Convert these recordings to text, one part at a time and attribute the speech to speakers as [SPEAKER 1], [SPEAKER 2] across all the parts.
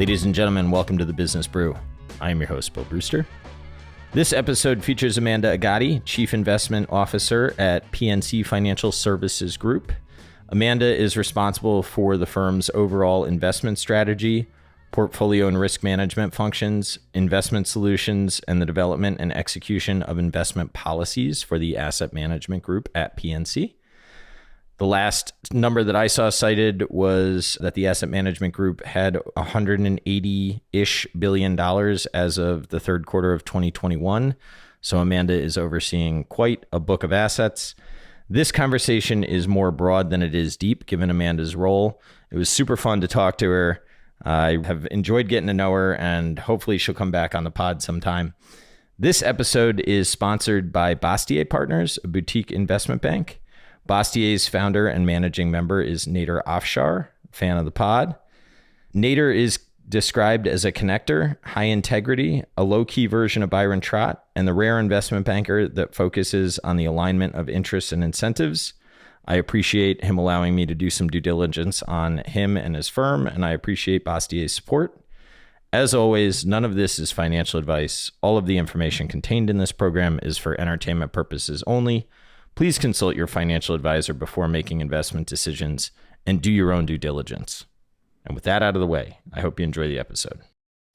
[SPEAKER 1] Ladies and gentlemen, welcome to the Business Brew. I am your host, Bill Brewster. This episode features Amanda Agati, Chief Investment Officer at PNC Financial Services Group. Amanda is responsible for the firm's overall investment strategy, portfolio and risk management functions, investment solutions, and the development and execution of investment policies for the asset management group at PNC. The last number that I saw cited was that the asset management group had $180-ish billion as of the third quarter of 2021. So Amanda is overseeing quite a book of assets. This conversation is more broad than it is deep, given Amanda's role. It was super fun to talk to her. I have enjoyed getting to know her, and hopefully she'll come back on the pod sometime. This episode is sponsored by Bastier Partners, a boutique investment bank. Bastier's founder and managing member is Nader Afshar, fan of the pod. Nader is described as a connector, high integrity, a low-key version of Byron Trott, and the rare investment banker that focuses on the alignment of interests and incentives. I appreciate him allowing me to do some due diligence on him and his firm, and I appreciate Bastier's support. As always, none of this is financial advice. All of the information contained in this program is for entertainment purposes only. Please consult your financial advisor before making investment decisions and do your own due diligence. And with that out of the way, I hope you enjoy the episode.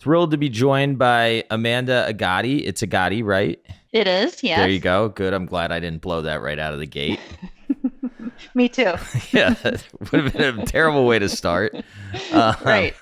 [SPEAKER 1] Thrilled to be joined by Amanda Agati. It's Agati, right?
[SPEAKER 2] It is, yes.
[SPEAKER 1] There you go. Good. I'm glad I didn't blow that right out of the gate.
[SPEAKER 2] Me too.
[SPEAKER 1] Yeah, that would have been a terrible way to start.
[SPEAKER 2] Right.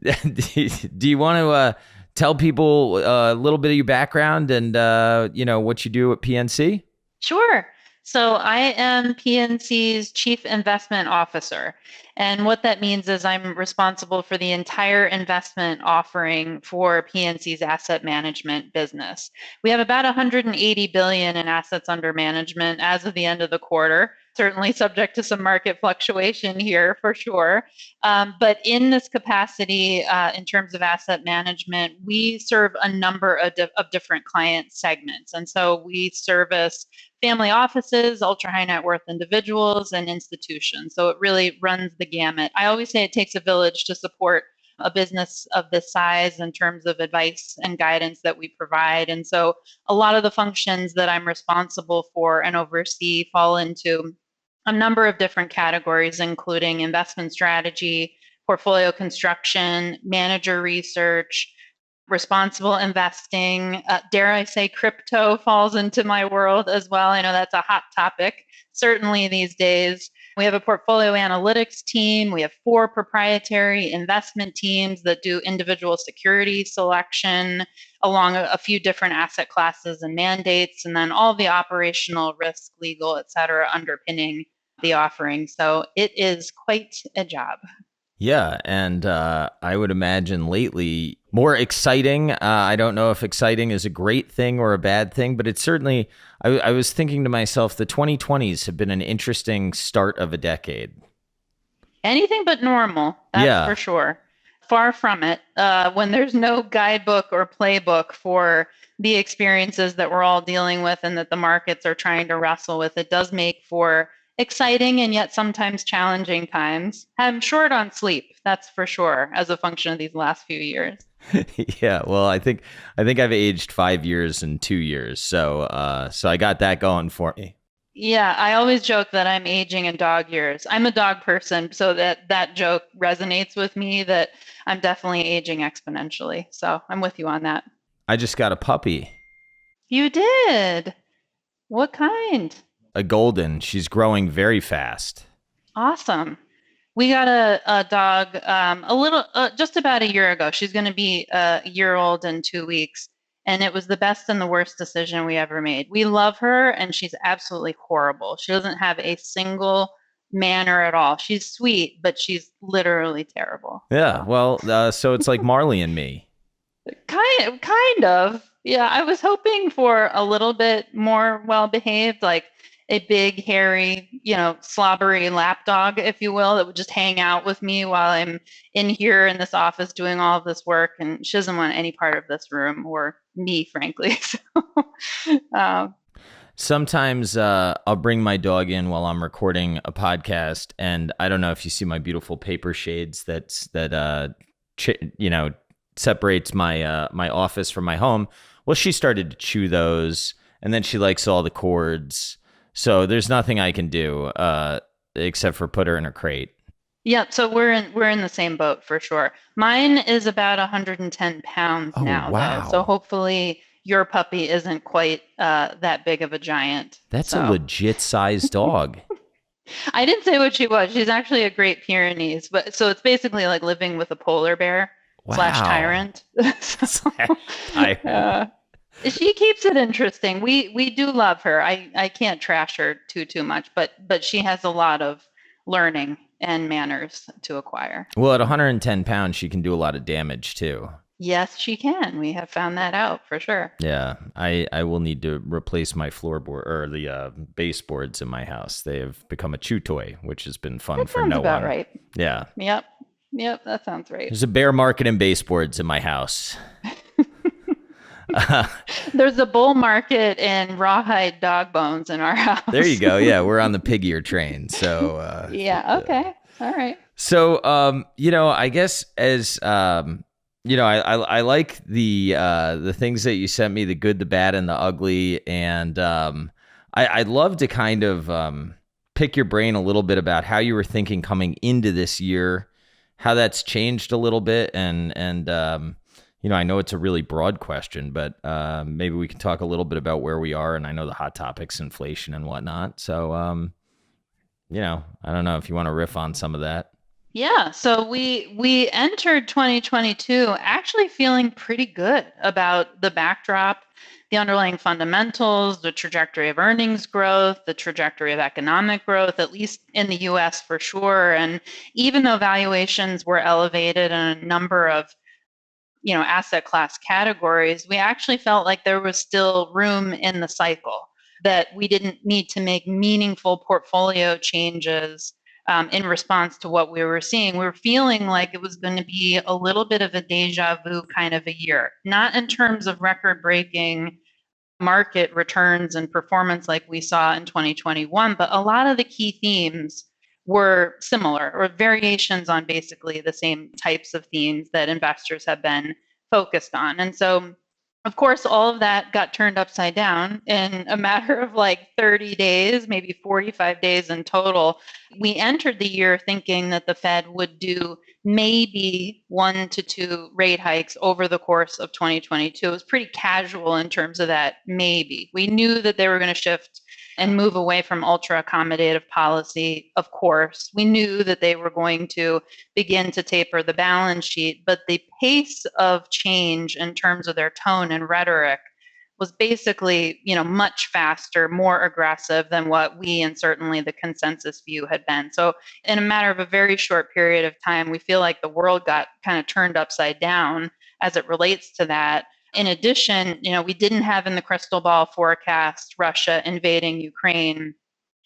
[SPEAKER 1] Do you want to tell people a little bit of your background and what you do at PNC?
[SPEAKER 2] Sure. So I am PNC's Chief Investment Officer. And what that means is I'm responsible for the entire investment offering for PNC's asset management business. We have about $180 billion in assets under management as of the end of the quarter, certainly subject to some market fluctuation here for sure. But in this capacity, in terms of asset management, we serve a number of different client segments. And so we service family offices, ultra high net worth individuals, and institutions. So it really runs the gamut. I always say it takes a village to support a business of this size in terms of advice and guidance that we provide. And so a lot of the functions that I'm responsible for and oversee fall into a number of different categories, including investment strategy, portfolio construction, manager research, responsible investing. Dare I say crypto falls into my world as well. I know that's a hot topic, certainly these days. We have a portfolio analytics team. We have 4 proprietary investment teams that do individual security selection along a few different asset classes and mandates, and then all the operational risk, legal, et cetera, underpinning the offering. So it is quite a job.
[SPEAKER 1] Yeah, and I would imagine lately more exciting. I don't know if exciting is a great thing or a bad thing, but it's certainly, I was thinking to myself, the 2020s have been an interesting start of a decade.
[SPEAKER 2] Anything but normal, that's for sure. Far from it. When there's no guidebook or playbook for the experiences that we're all dealing with and that the markets are trying to wrestle with, it does make for exciting and yet sometimes challenging times. I'm short on sleep, that's for sure, as a function of these last few years.
[SPEAKER 1] Yeah, well, I think I've aged 5 years and 2 years, so I got that going for me.
[SPEAKER 2] Yeah, I always joke that I'm aging in dog years. I'm a dog person, so that joke resonates with me that I'm definitely aging exponentially. So I'm with you on that.
[SPEAKER 1] I just got a puppy.
[SPEAKER 2] You did? What kind?
[SPEAKER 1] A golden. She's growing very fast.
[SPEAKER 2] Awesome. We got a dog just about a year ago. She's going to be a year old in 2 weeks. And it was the best and the worst decision we ever made. We love her, and she's absolutely horrible. She doesn't have a single manner at all. She's sweet, but she's literally terrible.
[SPEAKER 1] Yeah, well, so it's like Marley and me.
[SPEAKER 2] Kind of. Yeah, I was hoping for a little bit more well-behaved, like a big, hairy, slobbery lapdog, if you will, that would just hang out with me while I'm in here in this office doing all of this work. And she doesn't want any part of this room or me, frankly.
[SPEAKER 1] Sometimes I'll bring my dog in while I'm recording a podcast, and I don't know if you see my beautiful paper shades that separates my office from my home. Well, she started to chew those, and then she likes all the cords. So there's nothing I can do except for put her in a crate.
[SPEAKER 2] Yeah, so we're in the same boat for sure. Mine is about 110 pounds
[SPEAKER 1] Oh,
[SPEAKER 2] now, though. So
[SPEAKER 1] wow.
[SPEAKER 2] hopefully your puppy isn't quite that big of a giant.
[SPEAKER 1] That's a
[SPEAKER 2] So
[SPEAKER 1] legit sized dog.
[SPEAKER 2] I didn't say what she was. She's actually a Great Pyrenees, but so it's basically like living with a polar bear slash
[SPEAKER 1] Wow.
[SPEAKER 2] tyrant. So,
[SPEAKER 1] Tyrant.
[SPEAKER 2] uh, she keeps it interesting. We do love her. I can't trash her too much, but she has a lot of learning and manners to acquire.
[SPEAKER 1] Well, at
[SPEAKER 2] So
[SPEAKER 1] 110 pounds, she can do a lot of damage too.
[SPEAKER 2] yes, she can. We have found that out for sure.
[SPEAKER 1] Yeah, I will need to replace my floorboard or the baseboards in my house. They have become a chew toy, which has been fun
[SPEAKER 2] That
[SPEAKER 1] for
[SPEAKER 2] sounds
[SPEAKER 1] no
[SPEAKER 2] about
[SPEAKER 1] one.
[SPEAKER 2] right.
[SPEAKER 1] Yeah.
[SPEAKER 2] Yep. Yep, that sounds right.
[SPEAKER 1] There's a bear market in baseboards in my house.
[SPEAKER 2] There's a bull market in rawhide dog bones in our
[SPEAKER 1] There you
[SPEAKER 2] house.
[SPEAKER 1] go. Yeah, we're on the pig ear train. So,
[SPEAKER 2] Yeah, okay. All right.
[SPEAKER 1] I guess as I like the things that you sent me, the good, the bad, and the ugly, and I'd love to kind of pick your brain a little bit about how you were thinking coming into this year, how that's changed a little bit, and I know it's a really broad question, but maybe we can talk a little bit about where we are. And I know the hot topics, inflation and whatnot. So, I don't know if you want to riff on some of that.
[SPEAKER 2] Yeah, so we entered 2022 actually feeling pretty good about the backdrop, the underlying fundamentals, the trajectory of earnings growth, the trajectory of economic growth, at least in the US for sure. And even though valuations were elevated in a number of asset class categories, we actually felt like there was still room in the cycle, that we didn't need to make meaningful portfolio changes in response to what we were seeing. We were feeling like it was going to be a little bit of a deja vu kind of a year, not in terms of record breaking market returns and performance like we saw in 2021, but a lot of the key themes were similar or variations on basically the same types of themes that investors have been focused on. And so, of course, all of that got turned upside down in a matter of like 30 days, maybe 45 days in total. We entered the year thinking that the Fed would do maybe 1 to 2 rate hikes over the course of 2022. It was pretty casual in terms of that maybe. We knew that they were going to shift and move away from ultra accommodative policy, of course. We knew that they were going to begin to taper the balance sheet, but the pace of change in terms of their tone and rhetoric was basically, much faster, more aggressive than what we and certainly the consensus view had been. So in a matter of a very short period of time, we feel like the world got kind of turned upside down as it relates to that. In addition, we didn't have in the crystal ball forecast Russia invading Ukraine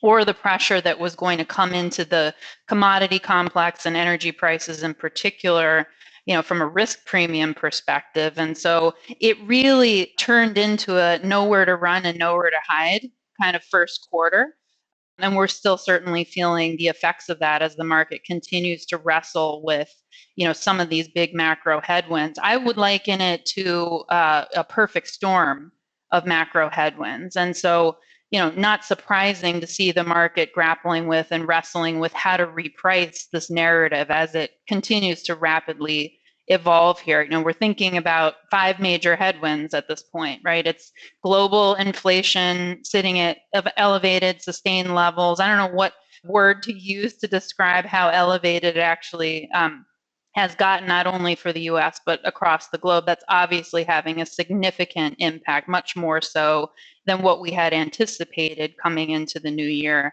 [SPEAKER 2] or the pressure that was going to come into the commodity complex and energy prices in particular, from a risk premium perspective. And so it really turned into a nowhere to run and nowhere to hide kind of first quarter. And we're still certainly feeling the effects of that as the market continues to wrestle with, some of these big macro headwinds. I would liken it to a perfect storm of macro headwinds. And so, not surprising to see the market grappling with and wrestling with how to reprice this narrative as it continues to rapidly evolve here. We're thinking about 5 major headwinds at this point, right? It's global inflation sitting at elevated, sustained levels. I don't know what word to use to describe how elevated it actually has gotten, not only for the US, but across the globe. That's obviously having a significant impact, much more so than what we had anticipated coming into the new year.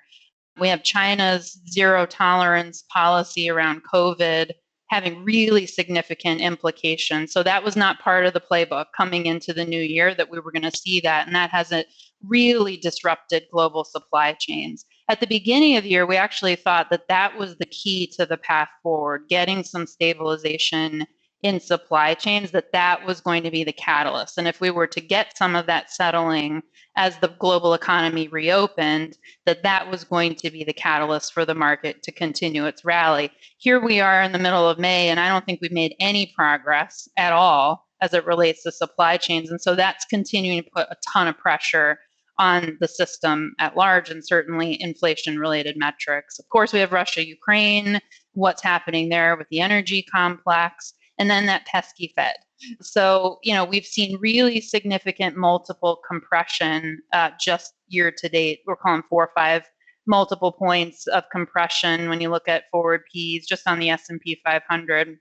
[SPEAKER 2] We have China's zero tolerance policy around COVID having really significant implications. So that was not part of the playbook coming into the new year, that we were going to see that. And that hasn't really disrupted global supply chains. At the beginning of the year, we actually thought that that was the key to the path forward, getting some stabilization in supply chains, that was going to be the catalyst. And if we were to get some of that settling as the global economy reopened, that was going to be the catalyst for the market to continue its rally. Here we are in the middle of May, and I don't think we've made any progress at all as it relates to supply chains. And so that's continuing to put a ton of pressure on the system at large, and certainly inflation related metrics. Of course, we have Russia, Ukraine, what's happening there with the energy complex, and then that pesky Fed. So, we've seen really significant multiple compression just year to date. We're calling 4 or 5 multiple points of compression when you look at forward Ps just on the S&P 500.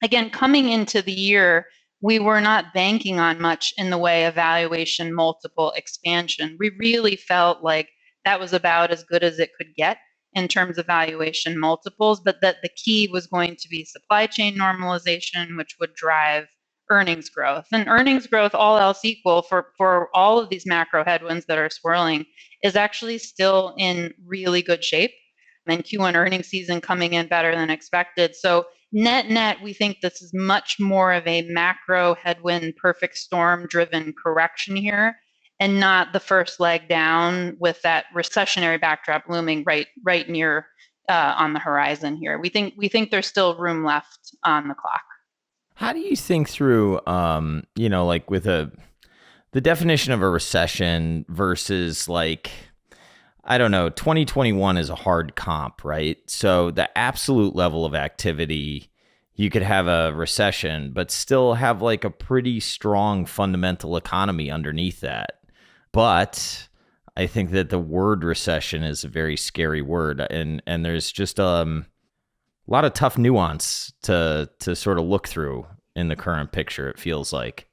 [SPEAKER 2] Again, coming into the year, we were not banking on much in the way of valuation multiple expansion. We really felt like that was about as good as it could get in terms of valuation multiples, but that the key was going to be supply chain normalization, which would drive earnings growth. And earnings growth, all else equal, for all of these macro headwinds that are swirling, is actually still in really good shape. And Q1 earnings season coming in better than expected. So net, we think this is much more of a macro headwind, perfect storm driven correction here, and not the first leg down with that recessionary backdrop looming right near on the horizon here. We think there's still room left on the clock.
[SPEAKER 1] How do you think through, like with the definition of a recession versus I don't know, 2021 is a hard comp, right? So the absolute level of activity, you could have a recession, but still have a pretty strong fundamental economy underneath that. But I think that the word recession is a very scary word, and there's just a lot of tough nuance to sort of look through in the current picture, it feels like.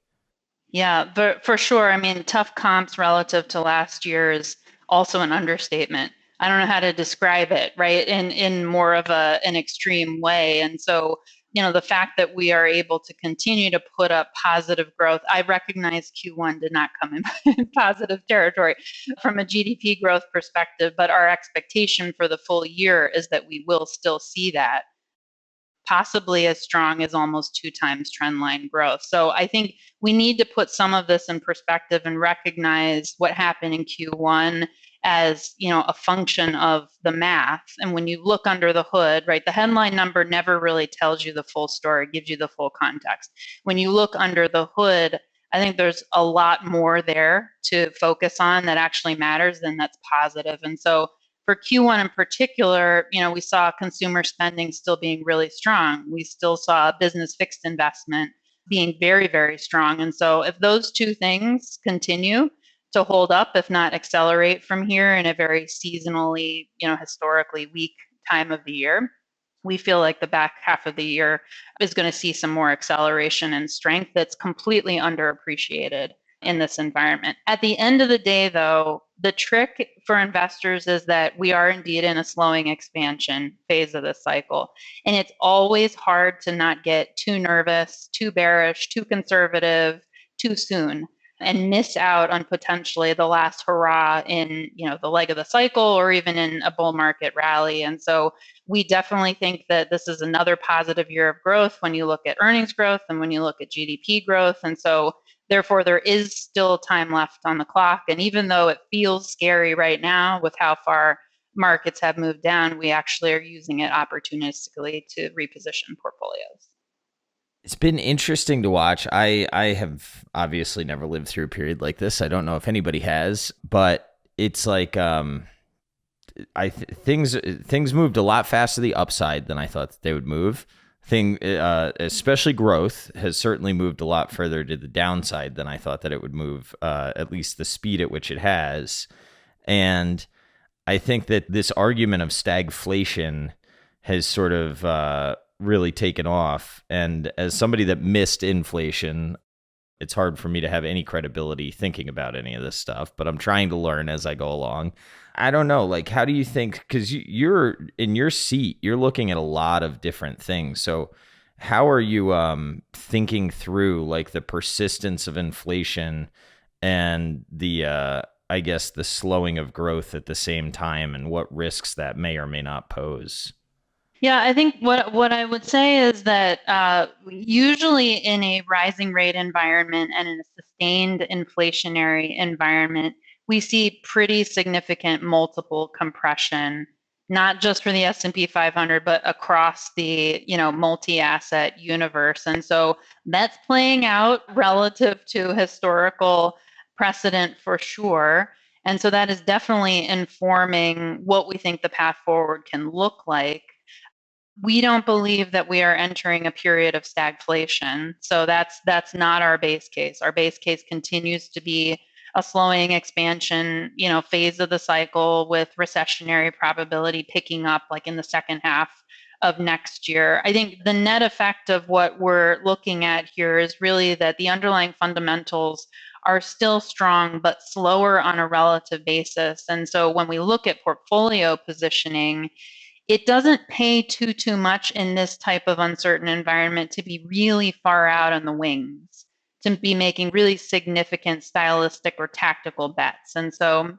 [SPEAKER 2] Yeah, but for sure. I mean, tough comps relative to last year is also an understatement. I don't know how to describe it, right? In more of an extreme way. And so, the fact that we are able to continue to put up positive growth, I recognize Q1 did not come in positive territory from a GDP growth perspective, but our expectation for the full year is that we will still see that, possibly as strong as almost 2 times trendline growth. So I think we need to put some of this in perspective and recognize what happened in Q1 as, a function of the math. And when you look under the hood, right, the headline number never really tells you the full story, gives you the full context. When you look under the hood, I think there's a lot more there to focus on that actually matters and that's positive. And so for Q1 in particular, we saw consumer spending still being really strong. We still saw business fixed investment being very, very strong. And so if those two things continue to hold up, if not accelerate from here in a very seasonally, historically weak time of the year, we feel like the back half of the year is going to see some more acceleration and strength that's completely underappreciated in this environment. At the end of the day, though, the trick for investors is that we are indeed in a slowing expansion phase of this cycle. And it's always hard to not get too nervous, too bearish, too conservative, too soon, and miss out on potentially the last hurrah in, the leg of the cycle or even in a bull market rally. And so we definitely think that this is another positive year of growth when you look at earnings growth and when you look at GDP growth. And so therefore, there is still time left on the clock. And even though it feels scary right now with how far markets have moved down, we actually are using it opportunistically to reposition portfolios.
[SPEAKER 1] It's been interesting to watch. I have obviously never lived through a period like this. I don't know if anybody has, but it's things moved a lot faster to the upside than I thought that they would move. Especially growth has certainly moved a lot further to the downside than I thought that it would move, at least the speed at which it has. And I think that this argument of stagflation has sort of really taken off. And as somebody that missed inflation, it's hard for me to have any credibility thinking about any of this stuff, but I'm trying to learn as I go along. I don't know, how do you think, because you're in your seat, you're looking at a lot of different things. So how are you thinking through the persistence of inflation and the, I guess, the slowing of growth at the same time and what risks that may or may not pose?
[SPEAKER 2] Yeah, I think what I would say is that usually in a rising rate environment and in a sustained inflationary environment, we see pretty significant multiple compression, not just for the S&P 500, but across the, multi-asset universe. And so that's playing out relative to historical precedent for sure. And so that is definitely informing what we think the path forward can look like. We don't believe that we are entering a period of stagflation. So that's not our base case. Our base case continues to be a slowing expansion, phase of the cycle with recessionary probability picking up like in the second half of next year. I think the net effect of what we're looking at here is really that the underlying fundamentals are still strong but slower on a relative basis. And so when we look at portfolio positioning, it doesn't pay too much in this type of uncertain environment to be really far out on the wings, to be making really significant stylistic or tactical bets. And so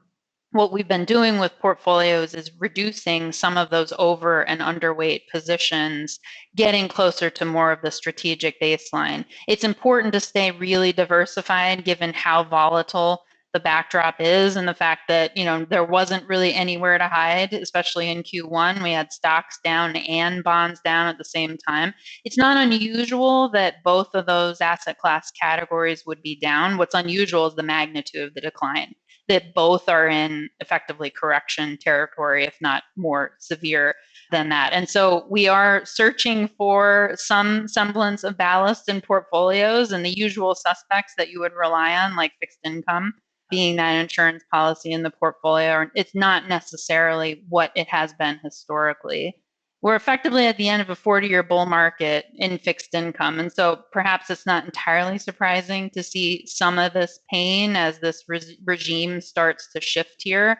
[SPEAKER 2] what we've been doing with portfolios is reducing some of those over and underweight positions, getting closer to more of the strategic baseline. It's important to stay really diversified given how volatile the backdrop is and the fact that there wasn't really anywhere to hide, especially in Q1. We had stocks down and bonds down at the same time. It's not unusual that both of those asset class categories would be down. What's unusual is the magnitude of the decline, that both are in effectively correction territory, if not more severe than that. And so we are searching for some semblance of ballast in portfolios, and the usual suspects that you would rely on, like fixed income being that insurance policy in the portfolio. It's not necessarily what it has been historically. We're effectively at the end of a 40-year bull market in fixed income. And so perhaps it's not entirely surprising to see some of this pain as this regime starts to shift here.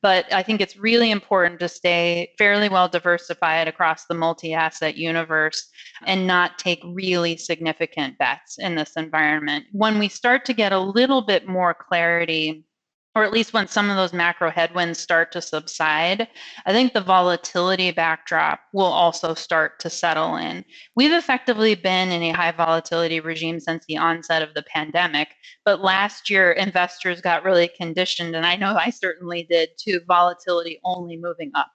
[SPEAKER 2] But I think it's really important to stay fairly well diversified across the multi-asset universe and not take really significant bets in this environment. When we start to get a little bit more clarity, or at least when some of those macro headwinds start to subside, I think the volatility backdrop will also start to settle in. We've effectively been in a high volatility regime since the onset of the pandemic, but last year investors got really conditioned, and I know I certainly did, to volatility only moving up.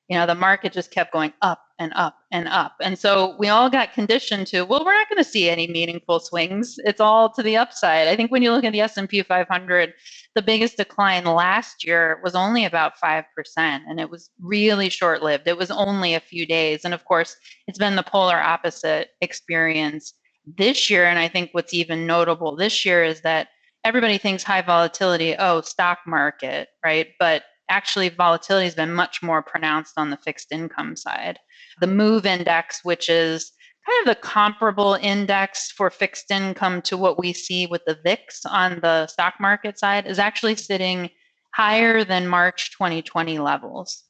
[SPEAKER 2] The market just kept going up and up and up. And so we all got conditioned to, well, we're not going to see any meaningful swings. It's all to the upside. I think when you look at the S&P 500, the biggest decline last year was only about 5%, and it was really short-lived. It was only a few days. And of course, it's been the polar opposite experience this year. And I think what's even notable this year is that everybody thinks high volatility, oh, stock market, right? But actually volatility has been much more pronounced on the fixed income side. The MOVE index, which is kind of the comparable index for fixed income to what we see with the VIX on the stock market side, is actually sitting higher than March 2020 levels.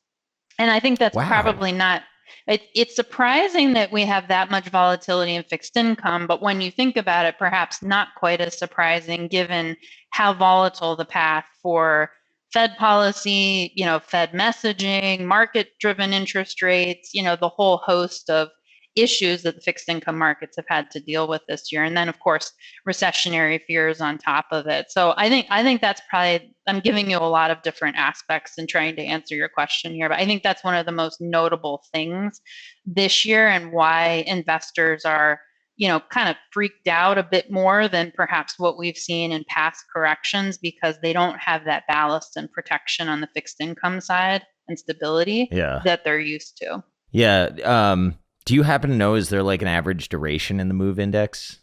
[SPEAKER 2] And I think that's probably not, it's surprising that we have that much volatility in fixed income, but when you think about it, perhaps not quite as surprising given how volatile the path for Fed policy, Fed messaging, market-driven interest rates, the whole host of issues that the fixed income markets have had to deal with this year. And then, of course, recessionary fears on top of it. So I think that's probably, I'm giving you a lot of different aspects and trying to answer your question here, but I think that's one of the most notable things this year and why investors are kind of freaked out a bit more than perhaps what we've seen in past corrections, because they don't have that ballast and protection on the fixed income side and stability that they're used to.
[SPEAKER 1] Yeah. Do you happen to know, is there like an average duration in the MOVE index?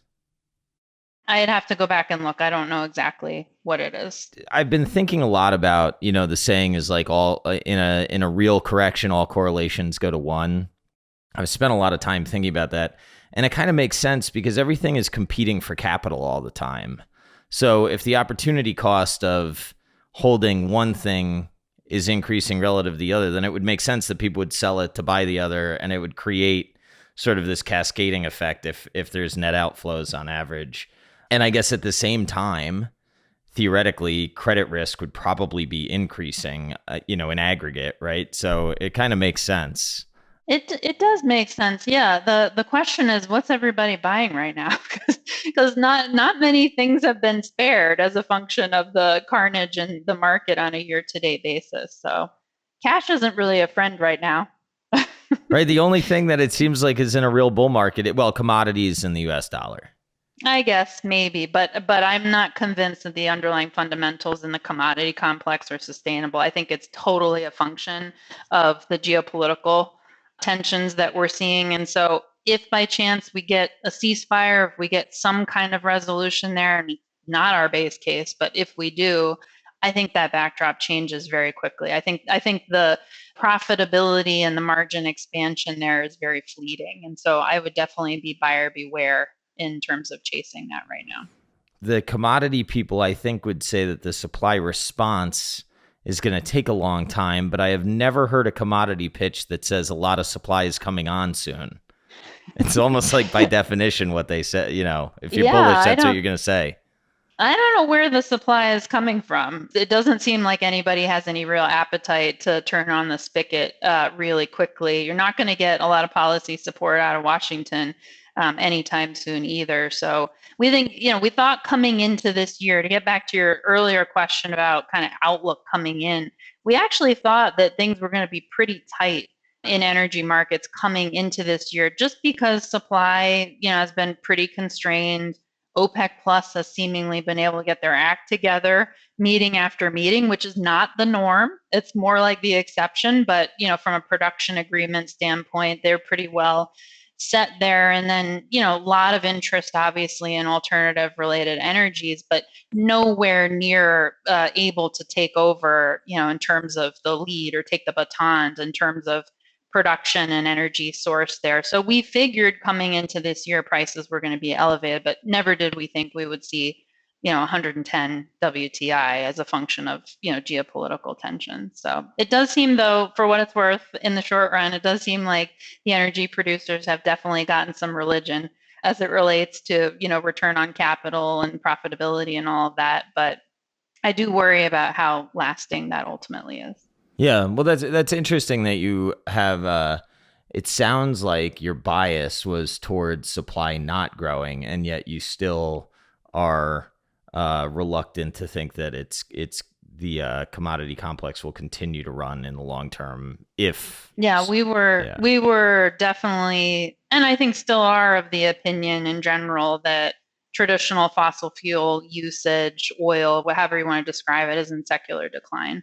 [SPEAKER 2] I'd have to go back and look. I don't know exactly what it is.
[SPEAKER 1] I've been thinking a lot about, the saying is like all in a real correction, all correlations go to one. I've spent a lot of time thinking about that. And it kind of makes sense because everything is competing for capital all the time. So if the opportunity cost of holding one thing is increasing relative to the other, then it would make sense that people would sell it to buy the other, and it would create sort of this cascading effect if there's net outflows on average. And I guess at the same time, theoretically, credit risk would probably be increasing, in aggregate, right? So it kind of makes sense.
[SPEAKER 2] It does make sense. Yeah. The question is, what's everybody buying right now? Because not many things have been spared as a function of the carnage in the market on a year-to-date basis. So cash isn't really a friend right now.
[SPEAKER 1] Right. The only thing that it seems like is in a real bull market, well, commodities and the US dollar.
[SPEAKER 2] I guess maybe, but I'm not convinced that the underlying fundamentals in the commodity complex are sustainable. I think it's totally a function of the geopolitical tensions that we're seeing. And so if by chance we get a ceasefire, if we get some kind of resolution there, and not our base case, but if we do, I think that backdrop changes very quickly. I think the profitability and the margin expansion there is very fleeting. And so I would definitely be buyer beware in terms of chasing that right now.
[SPEAKER 1] The commodity people, I think, would say that the supply response is going to take a long time, but I have never heard a commodity pitch that says a lot of supply is coming on soon. It's almost like by definition what they say, if you're bullish, that's what you're going to say.
[SPEAKER 2] I don't know where the supply is coming from. It doesn't seem like anybody has any real appetite to turn on the spigot really quickly. You're not going to get a lot of policy support out of Washington anytime soon either. So we think, we thought coming into this year, to get back to your earlier question about kind of outlook coming in, we actually thought that things were going to be pretty tight in energy markets coming into this year, just because supply, has been pretty constrained. OPEC Plus has seemingly been able to get their act together meeting after meeting, which is not the norm. It's more like the exception. But, from a production agreement standpoint, they're pretty well set there. And then, a lot of interest, obviously, in alternative related energies, but nowhere near able to take over, in terms of the lead or take the baton in terms of production and energy source there. So we figured coming into this year prices were going to be elevated, but never did we think we would see, 110 WTI as a function of, geopolitical tension. So it does seem, though, for what it's worth, in the short run, it does seem like the energy producers have definitely gotten some religion as it relates to, return on capital and profitability and all of that. But I do worry about how lasting that ultimately is.
[SPEAKER 1] Yeah, well, that's interesting that you have. It sounds like your bias was towards supply not growing, and yet you still are reluctant to think that it's the commodity complex will continue to run in the long term. We were definitely, and I think still are, of the opinion in general that traditional fossil fuel usage, oil, whatever you want to describe it, is in secular decline.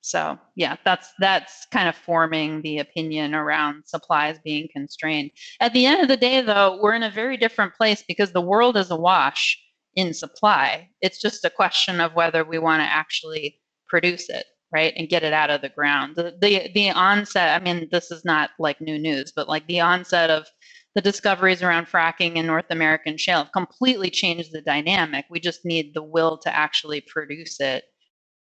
[SPEAKER 1] So yeah, that's kind of forming the opinion around supplies being constrained. At the end of the day, though, we're in a very different place because the world is awash in supply. It's just a question of whether we want to actually produce it, right, and get it out of the ground. The onset, I mean, this is not like new news, but like the onset of the discoveries around fracking in North American shale have completely changed the dynamic. We just need the will to actually produce it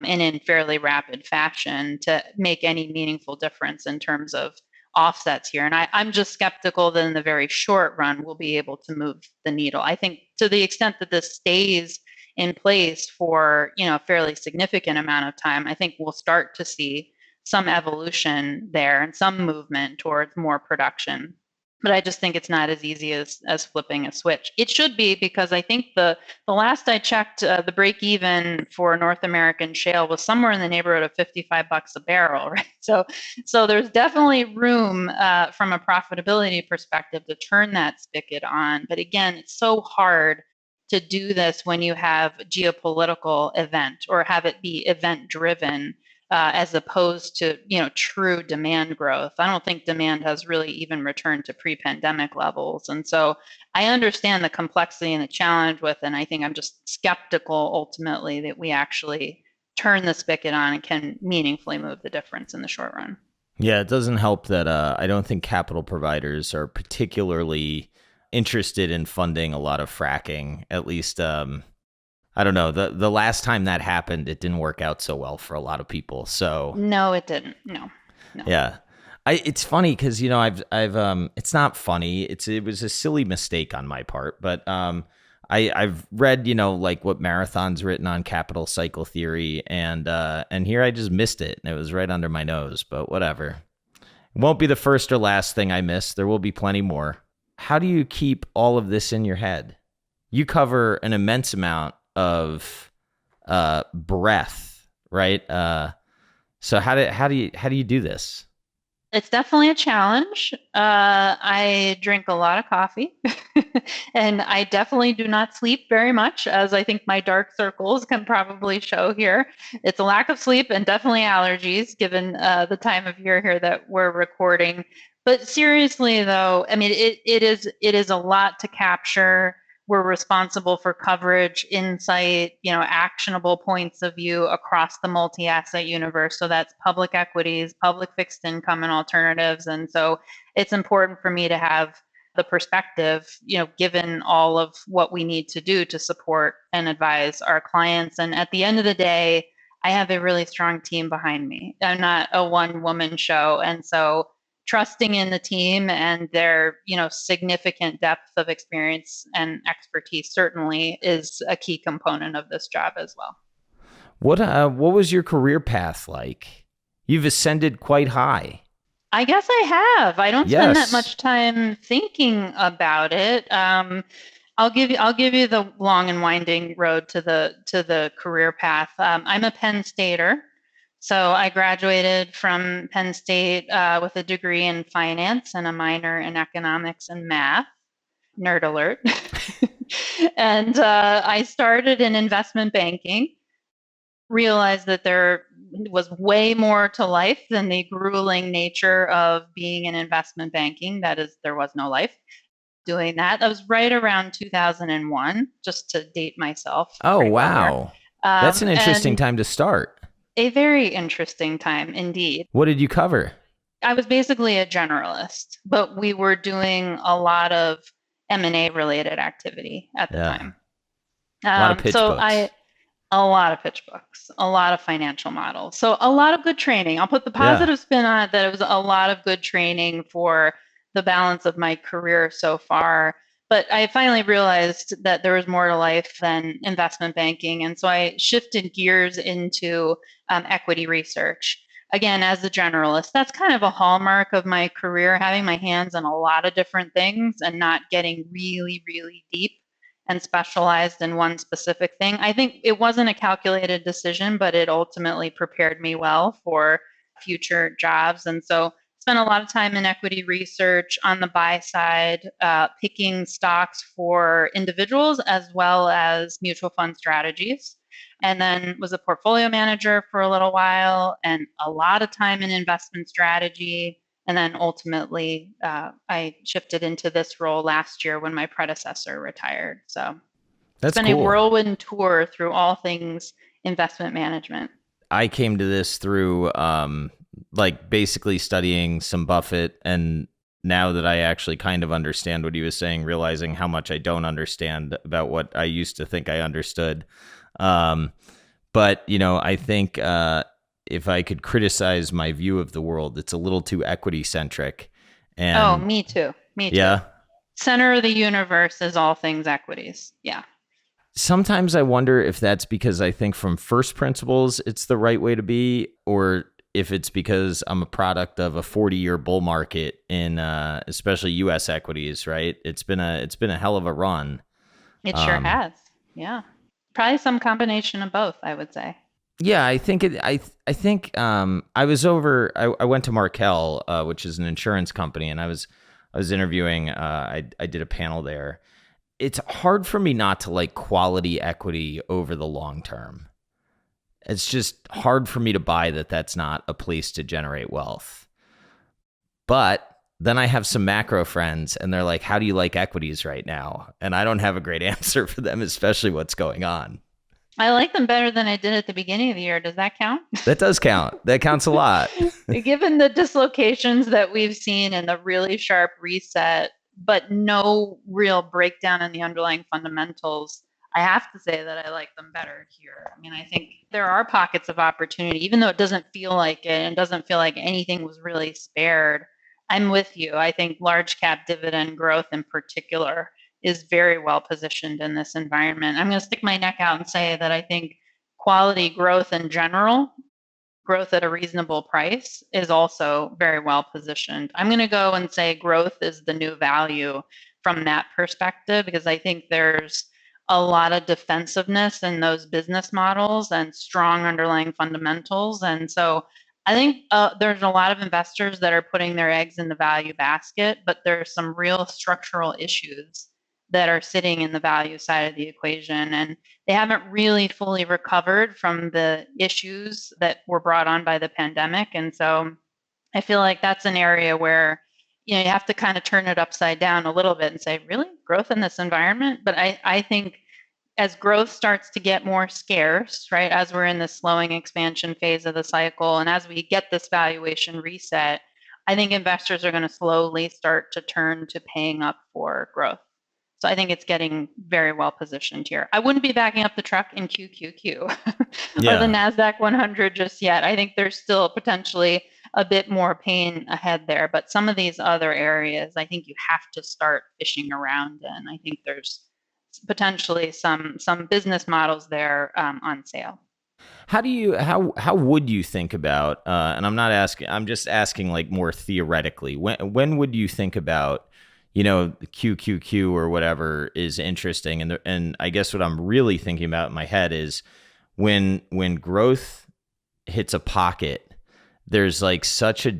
[SPEAKER 1] and in fairly rapid fashion to make any meaningful difference in terms of offsets here. And I'm just skeptical that in the very short run, we'll be able to move the needle. I think to the extent that this stays in place for, a fairly significant amount of time, I think we'll start to see some evolution there and some movement towards more production. But I just think it's not as easy as flipping a switch. It should be, because I think the last I checked, the break even for North American shale was somewhere in the neighborhood of $55 a barrel, right? So there's definitely room from a profitability perspective to turn that spigot on. But again, it's so hard to do this when you have a geopolitical event or have it be event driven. As opposed to, true demand growth. I don't think demand has really even returned to pre-pandemic levels. And so I understand the complexity and the challenge with, and I think I'm just skeptical ultimately that we actually turn the spigot on and can meaningfully move the difference in the short run. Yeah, it doesn't help that I don't think capital providers are particularly interested in funding a lot of fracking, at least. I don't know. The last time that happened, it didn't work out so well for a lot of people. So
[SPEAKER 2] no, it didn't. No.
[SPEAKER 1] Yeah, it's funny because I've it's not funny. It was a silly mistake on my part, but I've read like what Marathon's written on capital cycle theory, and here I just missed it, and it was right under my nose. But whatever. Won't be the first or last thing I miss. There will be plenty more. How do you keep all of this in your head? You cover an immense amount of breadth, right? So how do you do this?
[SPEAKER 2] It's definitely a challenge. I drink a lot of coffee and I definitely do not sleep very much, as I think my dark circles can probably show here. It's a lack of sleep and definitely allergies, given the time of year here that we're recording. But seriously, though, I mean, it is a lot to capture. We're responsible for coverage, insight, actionable points of view across the multi-asset universe. So that's public equities, public fixed income, and alternatives. And so it's important for me to have the perspective, given all of what we need to do to support and advise our clients. And at the end of the day, I have a really strong team behind me. I'm not a one-woman show. And so trusting in the team and their significant depth of experience and expertise certainly is a key component of this job as well.
[SPEAKER 1] What was your career path like? You've ascended quite high.
[SPEAKER 2] I guess I have. I don't spend that
[SPEAKER 1] Yes.
[SPEAKER 2] much time thinking about it. I'll give you the long and winding road to the career path. I'm a Penn Stater. So I graduated from Penn State with a degree in finance and a minor in economics and math. Nerd alert. And I started in investment banking, realized that there was way more to life than the grueling nature of being in investment banking. That is, there was no life doing that. That was right around 2001, just to date myself
[SPEAKER 1] Oh,
[SPEAKER 2] pretty well here.
[SPEAKER 1] wow. That's an interesting
[SPEAKER 2] And
[SPEAKER 1] time to start.
[SPEAKER 2] a very interesting time indeed.
[SPEAKER 1] What did you cover?
[SPEAKER 2] I was basically a generalist, but we were doing a lot of M&A related activity at the
[SPEAKER 1] Yeah.
[SPEAKER 2] time.
[SPEAKER 1] A lot of pitch
[SPEAKER 2] So
[SPEAKER 1] books.
[SPEAKER 2] a lot of pitch books, a lot of financial models. So a lot of good training. I'll put the
[SPEAKER 1] Yeah.
[SPEAKER 2] positive spin on it that it was a lot of good training for the balance of my career so far. But I finally realized that there was more to life than investment banking. And so I shifted gears into equity research. Again, as a generalist, that's kind of a hallmark of my career, having my hands on a lot of different things and not getting really, really deep and specialized in one specific thing. I think it wasn't a calculated decision, but it ultimately prepared me well for future jobs. And so spent a lot of time in equity research on the buy side, picking stocks for individuals as well as mutual fund strategies. And then was a portfolio manager for a little while and a lot of time in investment strategy. And then ultimately, I shifted into this role last year when my predecessor retired. So it's
[SPEAKER 1] That's
[SPEAKER 2] been a
[SPEAKER 1] cool.
[SPEAKER 2] whirlwind tour through all things investment management.
[SPEAKER 1] I came to this through like basically studying some Buffett, and now that I actually kind of understand what he was saying, realizing how much I don't understand about what I used to think I understood. But I think if I could criticize my view of the world, it's a little too equity centric.
[SPEAKER 2] Oh,
[SPEAKER 1] And
[SPEAKER 2] me too. Me too.
[SPEAKER 1] yeah,
[SPEAKER 2] Center of the universe is all things equities. Yeah.
[SPEAKER 1] sometimes I wonder if that's because I think from first principles it's the right way to be, or if it's because I'm a product of a 40-year bull market in especially US equities, right? It's been a hell of a run.
[SPEAKER 2] It sure
[SPEAKER 1] Um,
[SPEAKER 2] has. Yeah. Probably some combination of both, I would say.
[SPEAKER 1] yeah, I think I was over. I went to Markel, which is an insurance company, and I was interviewing. I did a panel there. It's hard for me not to like quality equity over the long term. It's just hard for me to buy that that's not a place to generate wealth. But then I have some macro friends, and they're like, "How do you like equities right now?" And I don't have a great answer for them, especially what's going on.
[SPEAKER 2] I like them better than I did at the beginning of the year. Does that count?
[SPEAKER 1] That does count. That counts a lot.
[SPEAKER 2] Given the dislocations that we've seen and the really sharp reset, but no real breakdown in the underlying fundamentals, I have to say that I like them better here. I mean, I think there are pockets of opportunity, even though it doesn't feel like it and doesn't feel like anything was really spared. I'm with you. I think large cap dividend growth in particular is very well positioned in this environment. I'm going to stick my neck out and say that I think quality growth in general growth at a reasonable price is also very well positioned. I'm going to go and say growth is the new value from that perspective, because I think there's a lot of defensiveness in those business models and strong underlying fundamentals. And so I think there's a lot of investors that are putting their eggs in the value basket, but there are some real structural issues that are sitting in the value side of the equation. And they haven't really fully recovered from the issues that were brought on by the pandemic. And so I feel like that's an area where you have to kind of turn it upside down a little bit and say, really, growth in this environment? But I think as growth starts to get more scarce, right, as we're in the slowing expansion phase of the cycle, and as we get this valuation reset, I think investors are going to slowly start to turn to paying up for growth. So I think it's getting very well positioned here. I wouldn't be backing up the truck in QQQ or the NASDAQ 100 just yet. I think there's still potentially a bit more pain ahead there. But some of these other areas, I think you have to start fishing around in. I think there's potentially some business models there on sale.
[SPEAKER 1] How would you think about, and I'm just asking like more theoretically, when would you think about, the QQQ or whatever is interesting? And I guess what I'm really thinking about in my head is when growth hits a pocket, there's like such a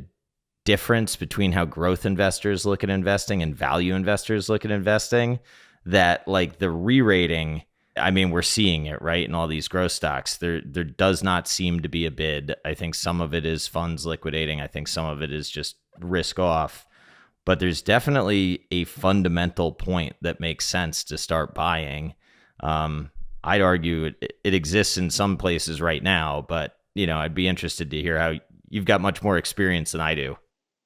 [SPEAKER 1] difference between how growth investors look at investing and value investors look at investing that like the re-rating, I mean, we're seeing it, right? In all these growth stocks, there does not seem to be a bid. I think some of it is funds liquidating. I think some of it is just risk off. But there's definitely a fundamental point that makes sense to start buying. I'd argue it exists in some places right now, but I'd be interested to hear how you've got much more experience than I do.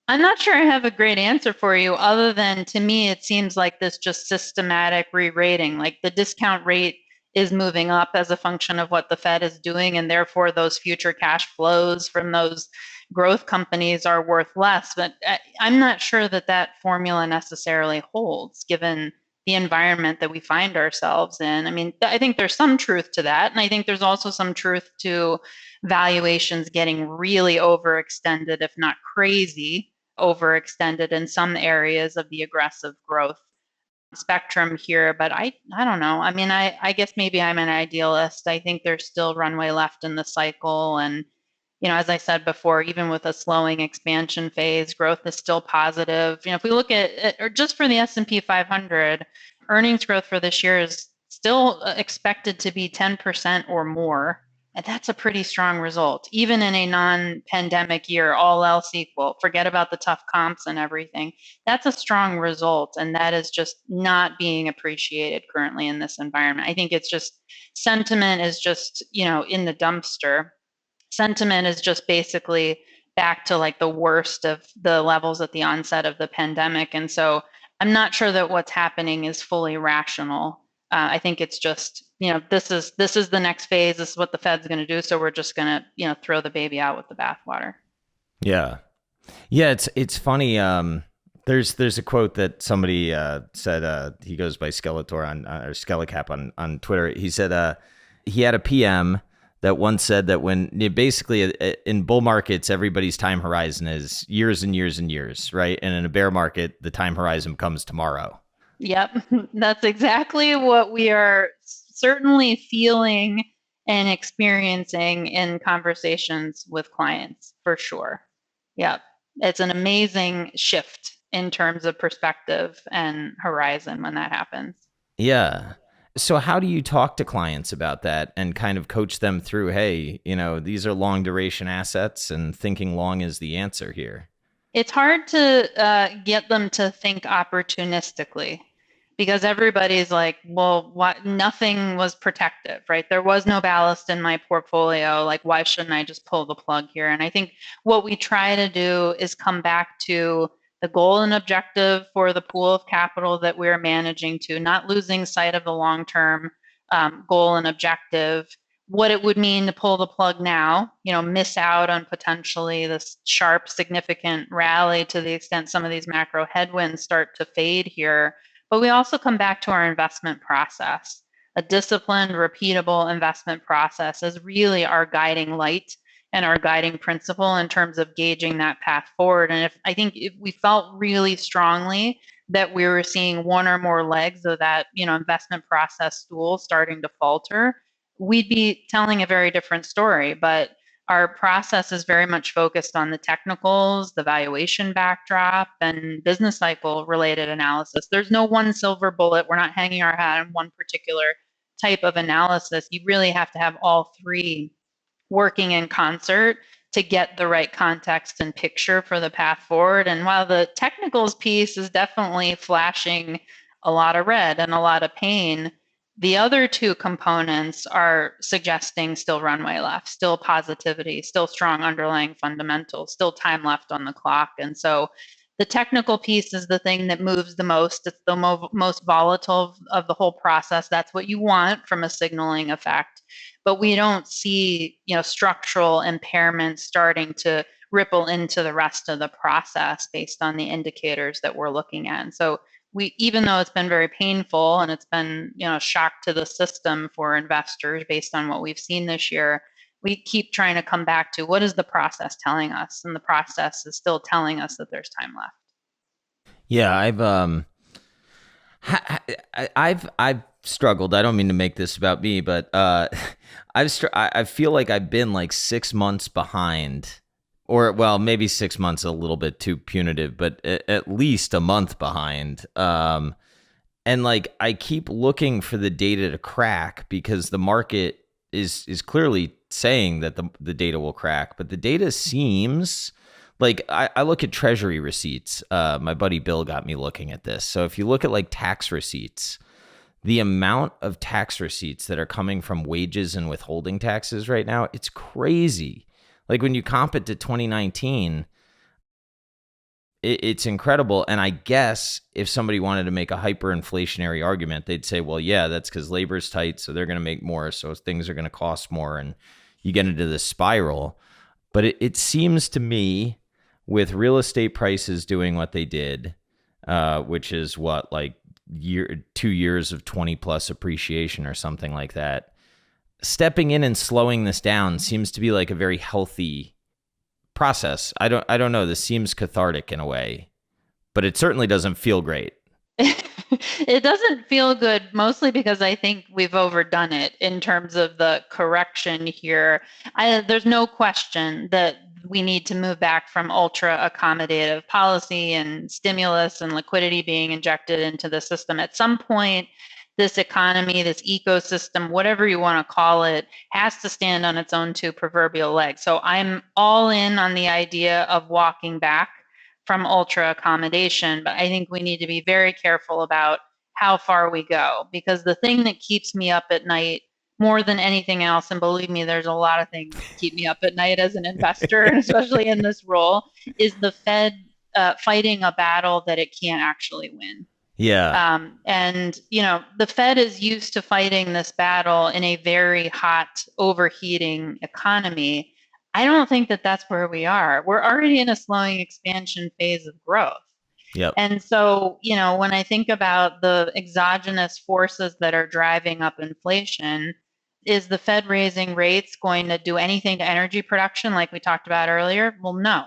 [SPEAKER 2] I'm not sure I have a great answer for you, other than to me, it seems like this just systematic re-rating. Like the discount rate is moving up as a function of what the Fed is doing, and therefore those future cash flows from those growth companies are worth less. But I'm not sure that that formula necessarily holds given the environment that we find ourselves in. I mean, I think there's some truth to that. And I think there's also some truth to valuations getting really overextended, if not crazy overextended in some areas of the aggressive growth spectrum here. But I don't know. I mean, I guess maybe I'm an idealist. I think there's still runway left in the cycle. And as I said before, even with a slowing expansion phase, growth is still positive. If we look at or just for the S&P 500, earnings growth for this year is still expected to be 10% or more. And that's a pretty strong result, even in a non-pandemic year, all else equal. Forget about the tough comps and everything. That's a strong result, and that is just not being appreciated currently in this environment. I think it's just sentiment is just, in the dumpster. Sentiment is just basically back to like the worst of the levels at the onset of the pandemic. And so I'm not sure that what's happening is fully rational. I think it's just, this is the next phase. This is what the Fed's going to do. So we're just going to, throw the baby out with the bathwater.
[SPEAKER 1] Yeah. Yeah. It's funny. There's a quote that somebody said, he goes by Skeletor or Skelecap on Twitter. He said he had a PM that once said that when basically in bull markets, everybody's time horizon is years and years and years, right? And in a bear market, the time horizon comes tomorrow.
[SPEAKER 2] Yep, that's exactly what we are certainly feeling and experiencing in conversations with clients, for sure. Yep, it's an amazing shift in terms of perspective and horizon when that happens.
[SPEAKER 1] Yeah. So how do you talk to clients about that and kind of coach them through, hey, these are long duration assets and thinking long is the answer here?
[SPEAKER 2] It's hard to get them to think opportunistically because everybody's like, well, what? Nothing was protective, right? There was no ballast in my portfolio. Like, why shouldn't I just pull the plug here? And I think what we try to do is come back to the goal and objective for the pool of capital that we're managing to, not losing sight of the long-term goal and objective, what it would mean to pull the plug now, miss out on potentially this sharp, significant rally to the extent some of these macro headwinds start to fade here. But we also come back to our investment process. A disciplined, repeatable investment process is really our guiding light and our guiding principle in terms of gauging that path forward. And if we felt really strongly that we were seeing one or more legs of that, investment process stool starting to falter, we'd be telling a very different story. But our process is very much focused on the technicals, the valuation backdrop, and business cycle related analysis. There's no one silver bullet. We're not hanging our hat on one particular type of analysis. You really have to have all three working in concert to get the right context and picture for the path forward. And while the technicals piece is definitely flashing a lot of red and a lot of pain, the other two components are suggesting still runway left, still positivity, still strong underlying fundamentals, still time left on the clock. And so the technical piece is the thing that moves the most. It's the most volatile of the whole process. That's what you want from a signaling effect. But we don't see, structural impairments starting to ripple into the rest of the process based on the indicators that we're looking at. And so even though it's been very painful and it's been, a shock to the system for investors based on what we've seen this year, we keep trying to come back to what is the process telling us, and the process is still telling us that there's time left.
[SPEAKER 1] Yeah, I've struggled. I don't mean to make this about me, but I feel like I've been like 6 months behind, or well, maybe 6 months a little bit too punitive, but at least a month behind. And like I keep looking for the data to crack because the market is clearly saying that the data will crack, but the data seems like I look at treasury receipts. My buddy Bill got me looking at this. So if you look at like tax receipts, the amount of tax receipts that are coming from wages and withholding taxes right now, it's crazy. Like when you comp it to 2019, it's incredible. And I guess if somebody wanted to make a hyperinflationary argument, they'd say, well, yeah, that's because labor's tight, so they're going to make more, so things are going to cost more, and you get into this spiral. But it seems to me, with real estate prices doing what they did, which is what, like 2 years of 20 plus appreciation or something like that, stepping in and slowing this down seems to be like a very healthy process. I don't know. This seems cathartic in a way, but it certainly doesn't feel great.
[SPEAKER 2] It doesn't feel good, mostly because I think we've overdone it in terms of the correction here. There's no question that we need to move back from ultra accommodative policy and stimulus and liquidity being injected into the system. At some point, this economy, this ecosystem, whatever you want to call it, has to stand on its own two proverbial legs. So I'm all in on the idea of walking back from ultra accommodation, but I think we need to be very careful about how far we go, because the thing that keeps me up at night more than anything else, and believe me, there's a lot of things that keep me up at night as an investor, and especially in this role, is the Fed fighting a battle that it can't actually win.
[SPEAKER 1] Yeah.
[SPEAKER 2] And, the Fed is used to fighting this battle in a very hot, overheating economy. I don't think that that's where we are. We're already in a slowing expansion phase of growth.
[SPEAKER 1] Yep.
[SPEAKER 2] And so, when I think about the exogenous forces that are driving up inflation, is the Fed raising rates going to do anything to energy production like we talked about earlier? Well, no.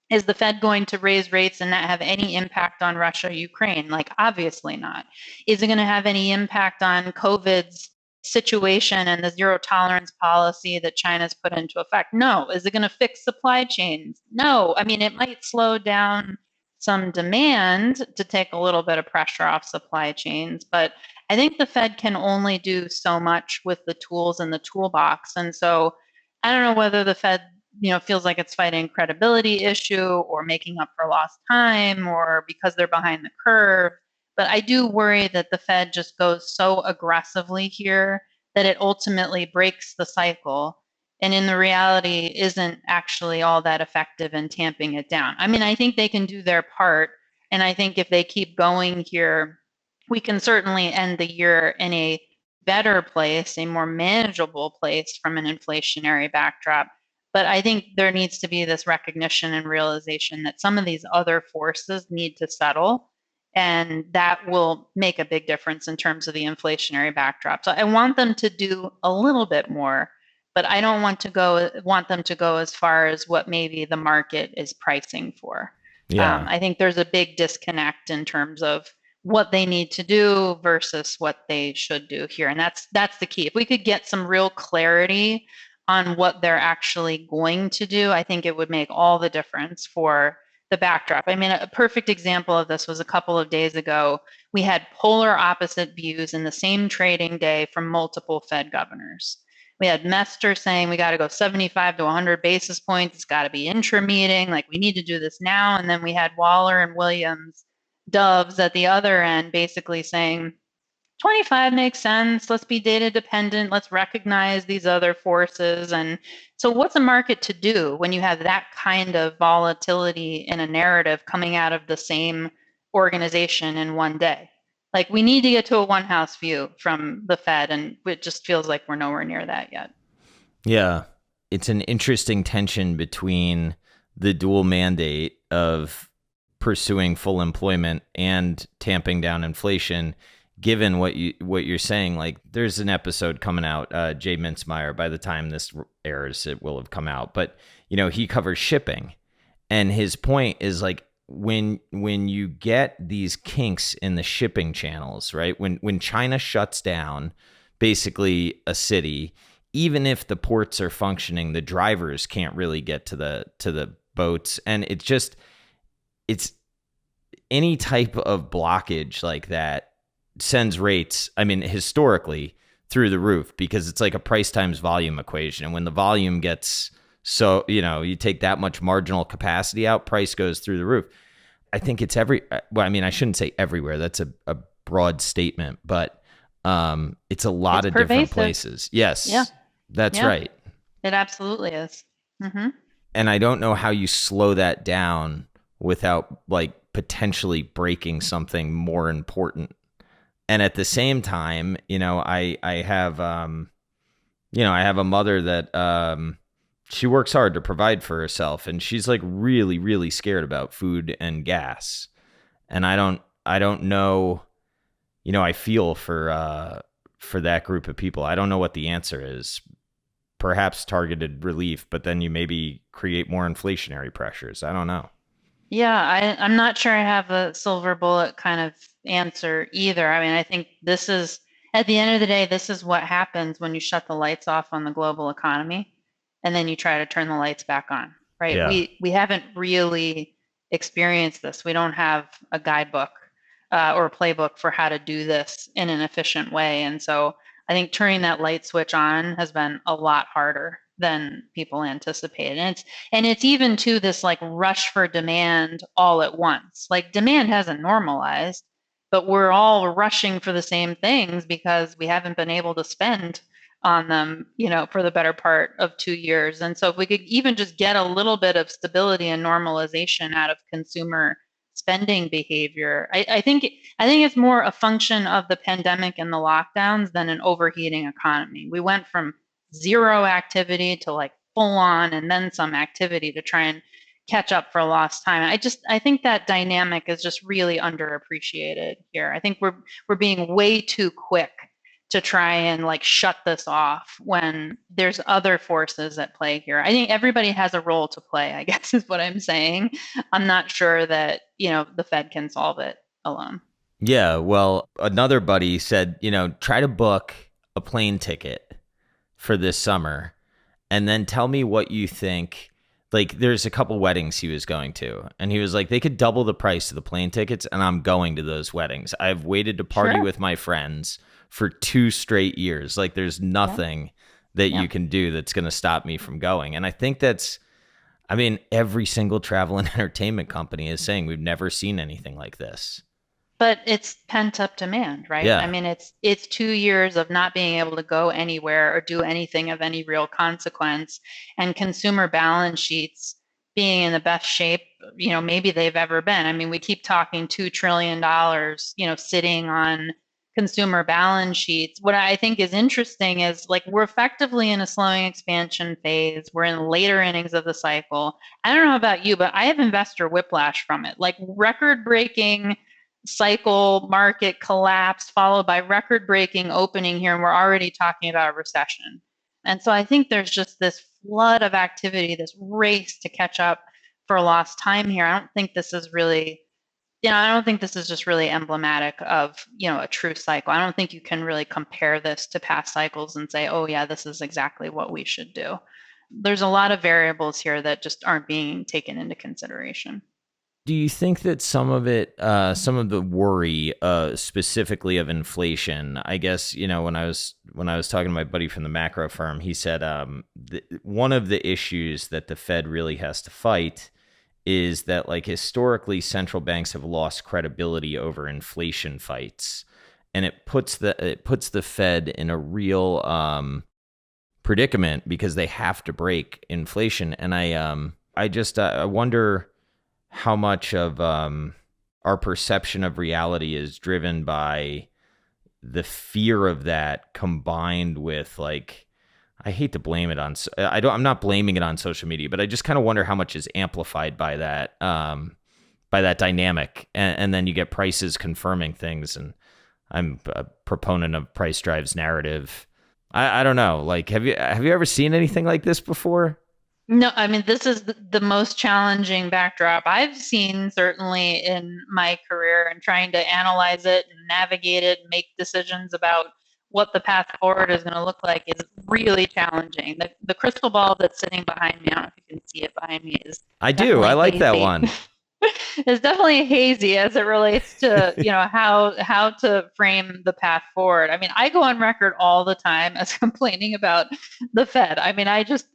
[SPEAKER 2] Is the Fed going to raise rates and not have any impact on Russia, Ukraine? Like, obviously not. Is it going to have any impact on COVID's situation and the zero tolerance policy that China's put into effect? No. Is it going to fix supply chains? No. I mean, it might slow down some demand to take a little bit of pressure off supply chains, but I think the Fed can only do so much with the tools in the toolbox. And so I don't know whether the Fed feels like it's fighting credibility issue or making up for lost time or because they're behind the curve. But I do worry that the Fed just goes so aggressively here that it ultimately breaks the cycle, and in the reality isn't actually all that effective in tamping it down. I mean, I think they can do their part, and I think if they keep going here, we can certainly end the year in a better place, a more manageable place from an inflationary backdrop. But I think there needs to be this recognition and realization that some of these other forces need to settle, and that will make a big difference in terms of the inflationary backdrop. So I want them to do a little bit more, but I don't want them to go as far as what maybe the market is pricing for.
[SPEAKER 1] Yeah.
[SPEAKER 2] I think there's a big disconnect in terms of what they need to do versus what they should do here. And that's the key. If we could get some real clarity on what they're actually going to do, I think it would make all the difference for the backdrop. I mean, a perfect example of this was a couple of days ago. We had polar opposite views in the same trading day from multiple Fed governors. We had Mester saying we got to go 75 to 100 basis points. It's got to be intra-meeting. Like, we need to do this now. And then we had Waller and Williams, Doves at the other end, basically saying 25 makes sense. Let's be data dependent. Let's recognize these other forces. And so, what's a market to do when you have that kind of volatility in a narrative coming out of the same organization in one day? Like, we need to get to a one house view from the Fed, and it just feels like we're nowhere near that yet.
[SPEAKER 1] Yeah. It's an interesting tension between the dual mandate of pursuing full employment and tamping down inflation. Given what you're saying, like, there's an episode coming out, Jay Mintzmeyer, by the time this airs, it will have come out. But, he covers shipping. And his point is, like, when you get these kinks in the shipping channels, right? When China shuts down basically a city, even if the ports are functioning, the drivers can't really get to the boats. And it's any type of blockage like that sends rates, I mean, historically, through the roof, because it's like a price times volume equation. And when the volume gets you take that much marginal capacity out, price goes through the roof. I think it's I shouldn't say everywhere. That's a broad statement, but it's a lot of pervasive. Different places. Yes. Yeah. That's right.
[SPEAKER 2] It absolutely is. Mm-hmm.
[SPEAKER 1] And I don't know how you slow that down without, like, potentially breaking something more important. And at the same time, I have a mother that she works hard to provide for herself, and she's, like, really, really scared about food and gas. And I don't know, I feel for that group of people. I don't know what the answer is. Perhaps targeted relief, but then you maybe create more inflationary pressures. I don't know.
[SPEAKER 2] Yeah, I'm not sure I have a silver bullet kind of answer either. I mean, I think this is, at the end of the day, this is what happens when you shut the lights off on the global economy and then you try to turn the lights back on, right?
[SPEAKER 1] Yeah.
[SPEAKER 2] We haven't really experienced this. We don't have a guidebook or a playbook for how to do this in an efficient way. And so I think turning that light switch on has been a lot harder than people anticipated. And it's even to this, like, rush for demand all at once. Like, demand hasn't normalized, but we're all rushing for the same things because we haven't been able to spend on them, for the better part of 2 years. And so if we could even just get a little bit of stability and normalization out of consumer spending behavior, I think it's more a function of the pandemic and the lockdowns than an overheating economy. We went from zero activity to, like, full on and then some activity to try and catch up for lost time. I think that dynamic is just really underappreciated here. I think we're being way too quick to try and, like, shut this off when there's other forces at play here. I think everybody has a role to play, I guess, is what I'm saying. I'm not sure that, the Fed can solve it alone.
[SPEAKER 1] Yeah, well, another buddy said, try to book a plane ticket for this summer and then tell me what you think. Like, there's a couple weddings he was going to, and he was like, they could double the price of the plane tickets and I'm going to those weddings. I've waited to party with my friends for 2 straight years. Like, there's nothing that you can do that's going to stop me from going. And I think every single travel and entertainment company is saying we've never seen anything like this.
[SPEAKER 2] But it's pent up demand, right?
[SPEAKER 1] Yeah.
[SPEAKER 2] I mean, it's 2 years of not being able to go anywhere or do anything of any real consequence, and consumer balance sheets being in the best shape, maybe they've ever been. I mean, we keep talking $2 trillion, sitting on consumer balance sheets. What I think is interesting is, like, we're effectively in a slowing expansion phase. We're in later innings of the cycle. I don't know about you, but I have investor whiplash from it. Like, record-breaking cycle market collapse followed by record-breaking opening here, and we're already talking about a recession. And so I think there's just this flood of activity, this race to catch up for lost time here. I don't think this is really, I don't think this is just really emblematic of, a true cycle. I don't think you can really compare this to past cycles and say, oh yeah, this is exactly what we should do. There's a lot of variables here that just aren't being taken into consideration.
[SPEAKER 1] Do you think that some of the worry, specifically of inflation, I guess, when I was talking to my buddy from the macro firm, he said one of the issues that the Fed really has to fight is that, like, historically central banks have lost credibility over inflation fights, and it puts the Fed in a real predicament because they have to break inflation. And I wonder how much of our perception of reality is driven by the fear of that, combined with, like, I hate to blame it on, I'm not blaming it on social media, but I just kind of wonder how much is amplified by that dynamic. And then you get prices confirming things. And I'm a proponent of price drives narrative. I don't know. Like, have you ever seen anything like this before?
[SPEAKER 2] No, I mean, this is the most challenging backdrop I've seen, certainly in my career, and trying to analyze it and navigate it and make decisions about what the path forward is going to look like is really challenging. The crystal ball that's sitting behind me, I don't know if you can see it behind me, is
[SPEAKER 1] I do. I like
[SPEAKER 2] hazy.
[SPEAKER 1] that one.
[SPEAKER 2] It's definitely hazy as it relates to, how to frame the path forward. I mean, I go on record all the time as complaining about the Fed. I mean,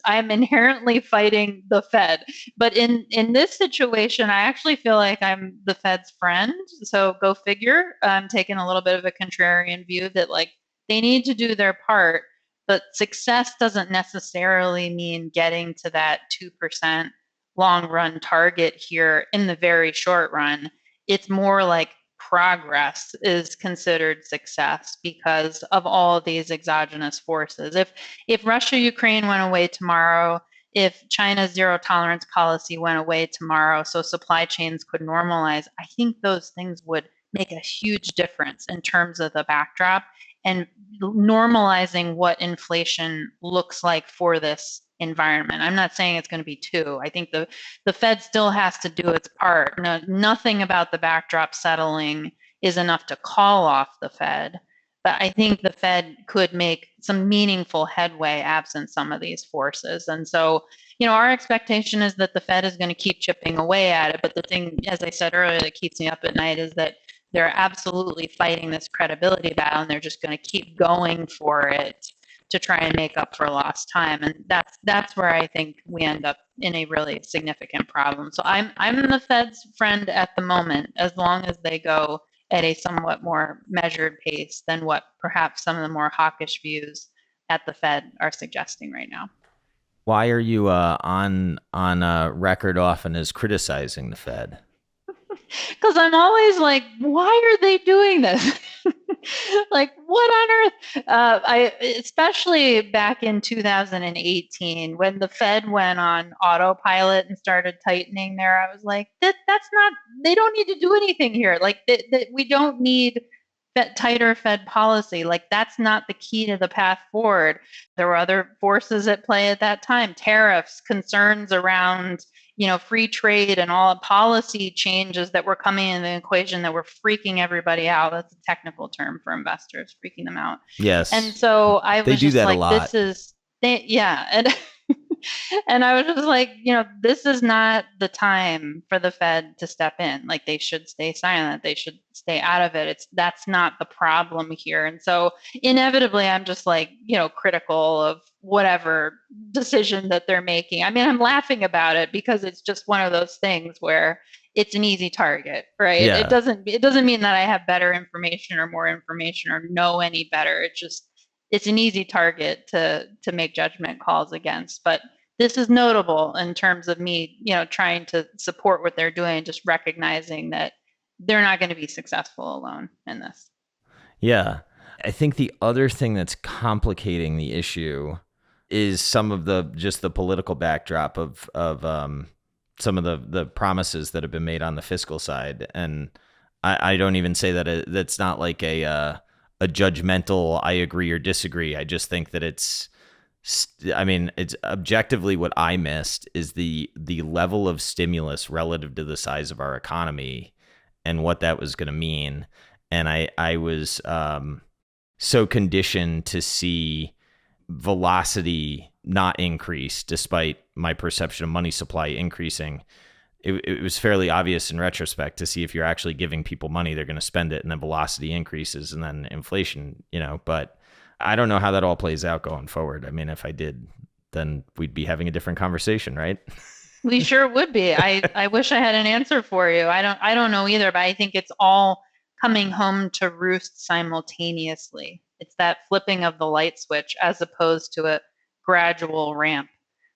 [SPEAKER 2] I'm inherently fighting the Fed. But in this situation, I actually feel like I'm the Fed's friend. So go figure. I'm taking a little bit of a contrarian view that, like, they need to do their part, but success doesn't necessarily mean getting to that 2% long run target here in the very short run. It's more like progress is considered success because of all of these exogenous forces. If Russia Ukraine went away tomorrow, if China's zero tolerance policy went away tomorrow, so supply chains could normalize, I think those things would make a huge difference in terms of the backdrop and normalizing what inflation looks like for this environment. I'm not saying it's going to be 2. I think the Fed still has to do its part. No, nothing about the backdrop settling is enough to call off the Fed. But I think the Fed could make some meaningful headway absent some of these forces. And so, our expectation is that the Fed is going to keep chipping away at it. But the thing, as I said earlier, that keeps me up at night is that they're absolutely fighting this credibility battle, and they're just going to keep going for it to try and make up for lost time. And that's where I think we end up in a really significant problem. So I'm the Fed's friend at the moment, as long as they go at a somewhat more measured pace than what perhaps some of the more hawkish views at the Fed are suggesting right now.
[SPEAKER 1] Why are you on record often as criticizing the Fed?
[SPEAKER 2] Because I'm always like, why are they doing this? Like, what on earth? I especially back in 2018 when the Fed went on autopilot and started tightening there, I was like, that's not. They don't need to do anything here. Like, we don't need tighter Fed policy. Like, that's not the key to the path forward. There were other forces at play at that time: tariffs, concerns around free trade, and all policy changes that were coming in the equation that were freaking everybody out. That's a technical term for investors, freaking them out.
[SPEAKER 1] Yes.
[SPEAKER 2] And so I was just like,
[SPEAKER 1] this
[SPEAKER 2] is, yeah. And and I was just like, this is not the time for the Fed to step in. Like, they should stay silent. They should stay out of it. That's not the problem here. And so inevitably, I'm just like, critical of whatever decision that they're making. I mean, I'm laughing about it because it's just one of those things where it's an easy target, right?
[SPEAKER 1] Yeah.
[SPEAKER 2] It doesn't mean that I have better information or more information or know any better. It's an easy target to make judgment calls against. But this is notable in terms of me, trying to support what they're doing, just recognizing that they're not going to be successful alone in this.
[SPEAKER 1] Yeah. I think the other thing that's complicating the issue is some of the political backdrop of some of the promises that have been made on the fiscal side. And I don't even say that that's not like a judgmental, I agree or disagree. I just think that it's I mean, it's objectively what I missed is the level of stimulus relative to the size of our economy and what that was going to mean. And I was so conditioned to see velocity not increase despite my perception of money supply increasing. It was fairly obvious in retrospect to see if you're actually giving people money, they're going to spend it, and then velocity increases, and then inflation, but I don't know how that all plays out going forward. I mean, if I did, then we'd be having a different conversation, right?
[SPEAKER 2] We sure would be. I wish I had an answer for you. I don't know either, but I think it's all coming home to roost simultaneously. It's that flipping of the light switch as opposed to a gradual ramp.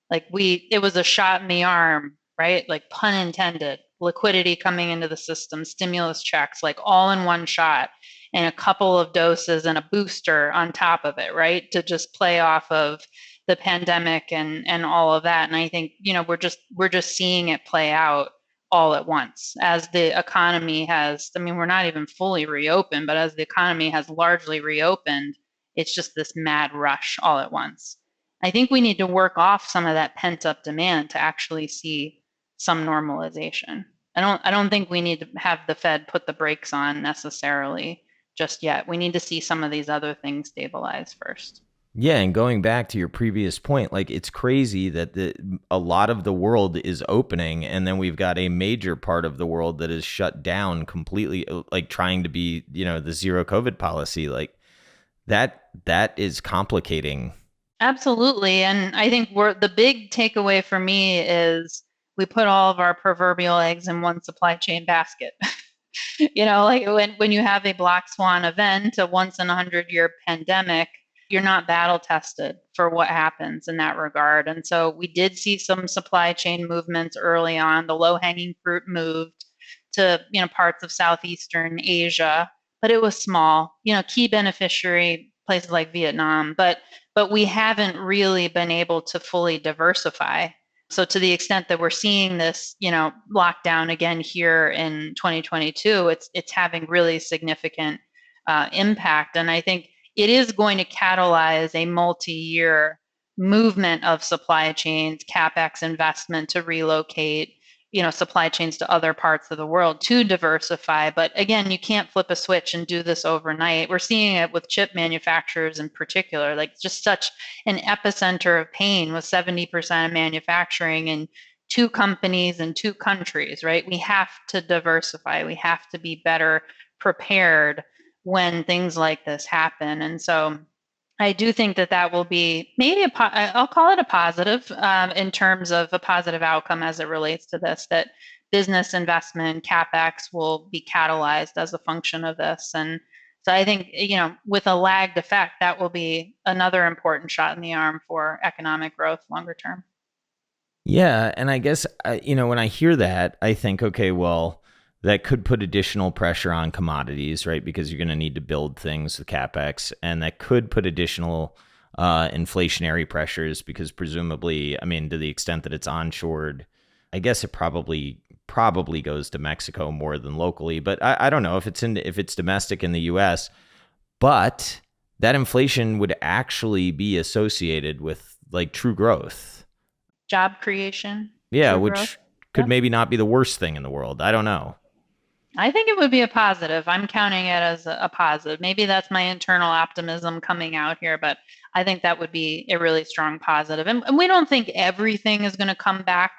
[SPEAKER 2] Like it was a shot in the arm, right? Like pun intended. Liquidity coming into the system, stimulus checks, like all in one shot, and a couple of doses and a booster on top of it, right? To just play off of the pandemic and all of that. And I think, we're just seeing it play out all at once as the economy has, I mean, we're not even fully reopened, but as the economy has largely reopened, it's just this mad rush all at once. I think we need to work off some of that pent up demand to actually see some normalization. I don't think we need to have the Fed put the brakes on necessarily just yet. We need to see some of these other things stabilize first.
[SPEAKER 1] Yeah, and going back to your previous point, like it's crazy that a lot of the world is opening, and then we've got a major part of the world that is shut down completely, like trying to be, the zero COVID policy. Like that is complicating.
[SPEAKER 2] Absolutely. And I think the big takeaway for me is we put all of our proverbial eggs in one supply chain basket. Like when you have a black swan event, a once in 100-year pandemic, you're not battle tested for what happens in that regard. And so we did see some supply chain movements early on. The low hanging fruit moved to, parts of Southeastern Asia, but it was small, key beneficiary places like Vietnam, but we haven't really been able to fully diversify. So to the extent that we're seeing this, lockdown again here in 2022, it's having really significant impact. And I think it is going to catalyze a multi-year movement of supply chains, capex investment to relocate, supply chains to other parts of the world to diversify. But again, you can't flip a switch and do this overnight. We're seeing it with chip manufacturers in particular, like just such an epicenter of pain with 70% of manufacturing in two companies in two countries, right? We have to diversify. We have to be better prepared when things like this happen. And so I do think that will be maybe I'll call it a positive in terms of a positive outcome as it relates to this, that business investment, CapEx will be catalyzed as a function of this. And so I think, with a lagged effect, that will be another important shot in the arm for economic growth longer term.
[SPEAKER 1] Yeah, and I guess when I hear that, I think, okay, well, that could put additional pressure on commodities, right? Because you're going to need to build things with capex, and that could put additional inflationary pressures because presumably, I mean, to the extent that it's onshored, I guess it probably goes to Mexico more than locally. But I don't know if it's domestic in the U.S. But that inflation would actually be associated with like true growth,
[SPEAKER 2] job creation.
[SPEAKER 1] Yeah,
[SPEAKER 2] Which
[SPEAKER 1] which could maybe not be the worst thing in the world. I don't know.
[SPEAKER 2] I think it would be a positive. I'm counting it as a positive. Maybe that's my internal optimism coming out here, but I think that would be a really strong positive. And we don't think everything is going to come back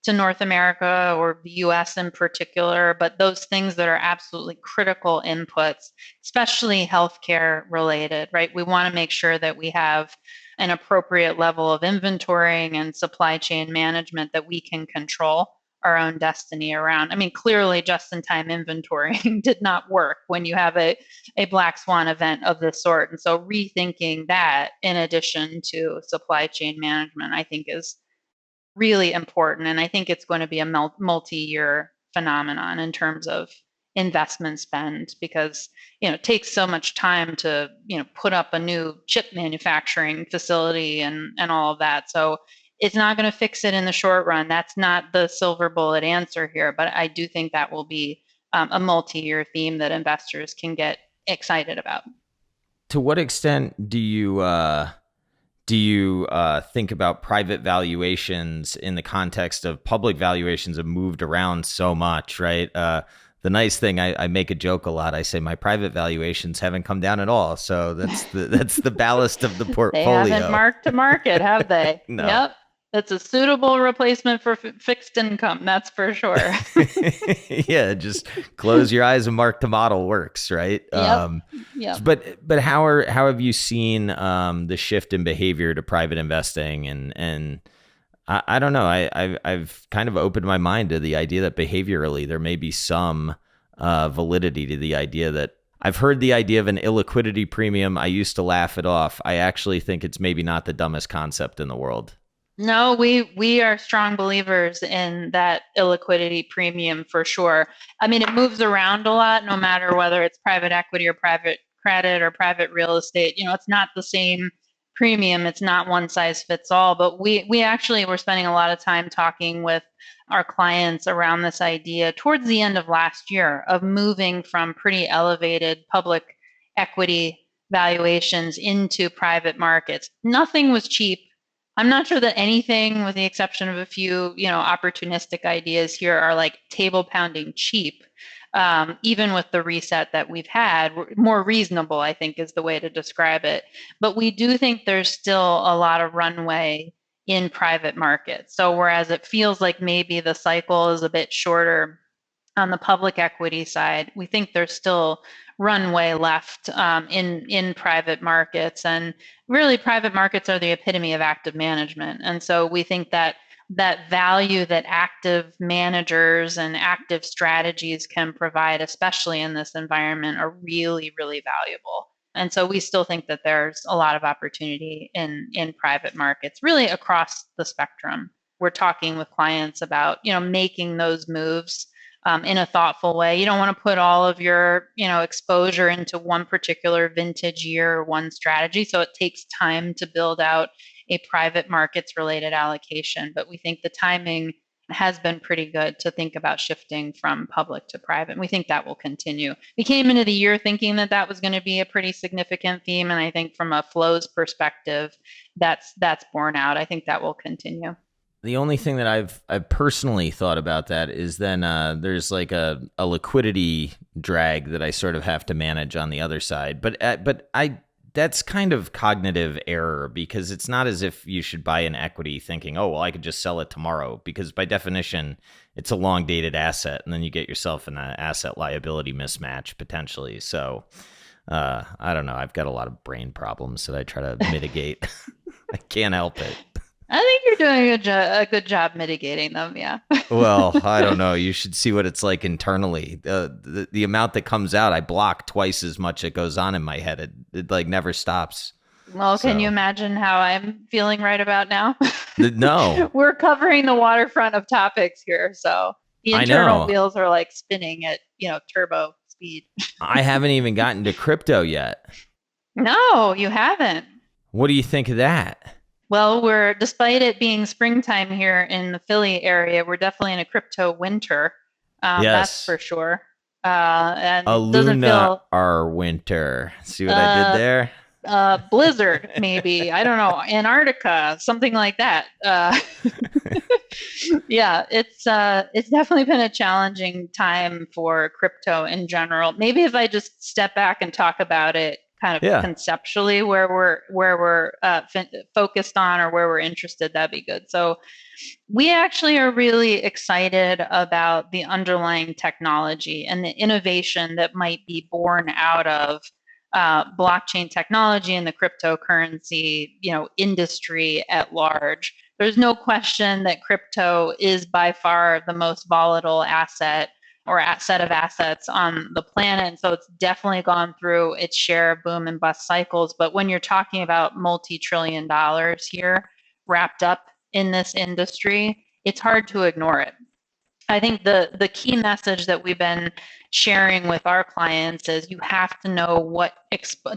[SPEAKER 2] to North America or the US in particular, but those things that are absolutely critical inputs, especially healthcare related, right? We want to make sure that we have an appropriate level of inventorying and supply chain management that we can control our own destiny around. I mean, clearly just-in-time inventorying did not work when you have a black swan event of this sort. And so rethinking that in addition to supply chain management, I think is really important. And I think it's going to be a multi-year phenomenon in terms of investment spend because, it takes so much time to, put up a new chip manufacturing facility and all of that. So it's not going to fix it in the short run. That's not the silver bullet answer here, but I do think that will be a multi-year theme that investors can get excited about.
[SPEAKER 1] To what extent Do you think about private valuations in the context of public valuations have moved around so much, right? The nice thing, I make a joke a lot. I say my private valuations haven't come down at all. So that's the ballast of the
[SPEAKER 2] They haven't
[SPEAKER 1] portfolio.
[SPEAKER 2] marked to market, have they?
[SPEAKER 1] No.
[SPEAKER 2] Yep. It's a suitable replacement for fixed income, that's for sure.
[SPEAKER 1] Yeah, just close your eyes and mark to model works, right?
[SPEAKER 2] Yep. Yep.
[SPEAKER 1] But how have you seen the shift in behavior to private investing and I don't know. I've kind of opened my mind to the idea that behaviorally there may be some validity to the idea that I've heard the idea of an illiquidity premium. I used to laugh it off. I actually think it's maybe not the dumbest concept in the world.
[SPEAKER 2] No, we are strong believers in that illiquidity premium for sure. I mean, it moves around a lot, no matter whether it's private equity or private credit or private real estate. It's not the same premium. It's not one size fits all. But we actually were spending a lot of time talking with our clients around this idea towards the end of last year of moving from pretty elevated public equity valuations into private markets. Nothing was cheap. I'm not sure that anything, with the exception of a few, opportunistic ideas here, are like table pounding cheap. Even with the reset that we've had, more reasonable, I think, is the way to describe it. But we do think there's still a lot of runway in private markets. So whereas it feels like maybe the cycle is a bit shorter on the public equity side, we think there's still runway left in private markets. And really, private markets are the epitome of active management. And so we think that value that active managers and active strategies can provide, especially in this environment, are really, really valuable. And so we still think that there's a lot of opportunity in private markets, really across the spectrum. We're talking with clients about, making those moves in a thoughtful way. You don't want to put all of your, exposure into one particular vintage year or one strategy. So it takes time to build out a private markets related allocation. But we think the timing has been pretty good to think about shifting from public to private. And we think that will continue. We came into the year thinking that was going to be a pretty significant theme. And I think from a flows perspective, that's borne out. I think that will continue.
[SPEAKER 1] The only thing that I've personally thought about that is then there's like a liquidity drag that I sort of have to manage on the other side. But that's kind of cognitive error, because it's not as if you should buy an equity thinking, oh, well, I could just sell it tomorrow, because by definition, it's a long dated asset, and then you get yourself in an asset liability mismatch potentially. So I don't know. I've got a lot of brain problems that I try to mitigate. I can't help it.
[SPEAKER 2] I think you're doing a good job mitigating them. Yeah.
[SPEAKER 1] Well, I don't know. You should see what it's like internally. The amount that comes out, I block twice as much that goes on in my head. It like never stops.
[SPEAKER 2] Well, can you imagine how I'm feeling right about now?
[SPEAKER 1] No.
[SPEAKER 2] We're covering the waterfront of topics here. So the internal wheels are like spinning at, turbo speed.
[SPEAKER 1] I haven't even gotten to crypto yet.
[SPEAKER 2] No, you haven't.
[SPEAKER 1] What do you think of that?
[SPEAKER 2] Well, despite it being springtime here in the Philly area, we're definitely in a crypto winter.
[SPEAKER 1] Yes.
[SPEAKER 2] That's for sure. And
[SPEAKER 1] a lunar winter. See what I did there?
[SPEAKER 2] Blizzard, maybe. I don't know. Antarctica, something like that. Yeah, it's definitely been a challenging time for crypto in general. Maybe if I just step back and talk about it kind of conceptually, where we're focused on or where we're interested, that'd be good. So we actually are really excited about the underlying technology and the innovation that might be born out of blockchain technology and the cryptocurrency, industry at large. There's no question that crypto is by far the most volatile asset or set of assets on the planet. And so it's definitely gone through its share of boom and bust cycles. But when you're talking about multi-trillion dollars here wrapped up in this industry, it's hard to ignore it. I think the key message that we've been sharing with our clients is you have to know what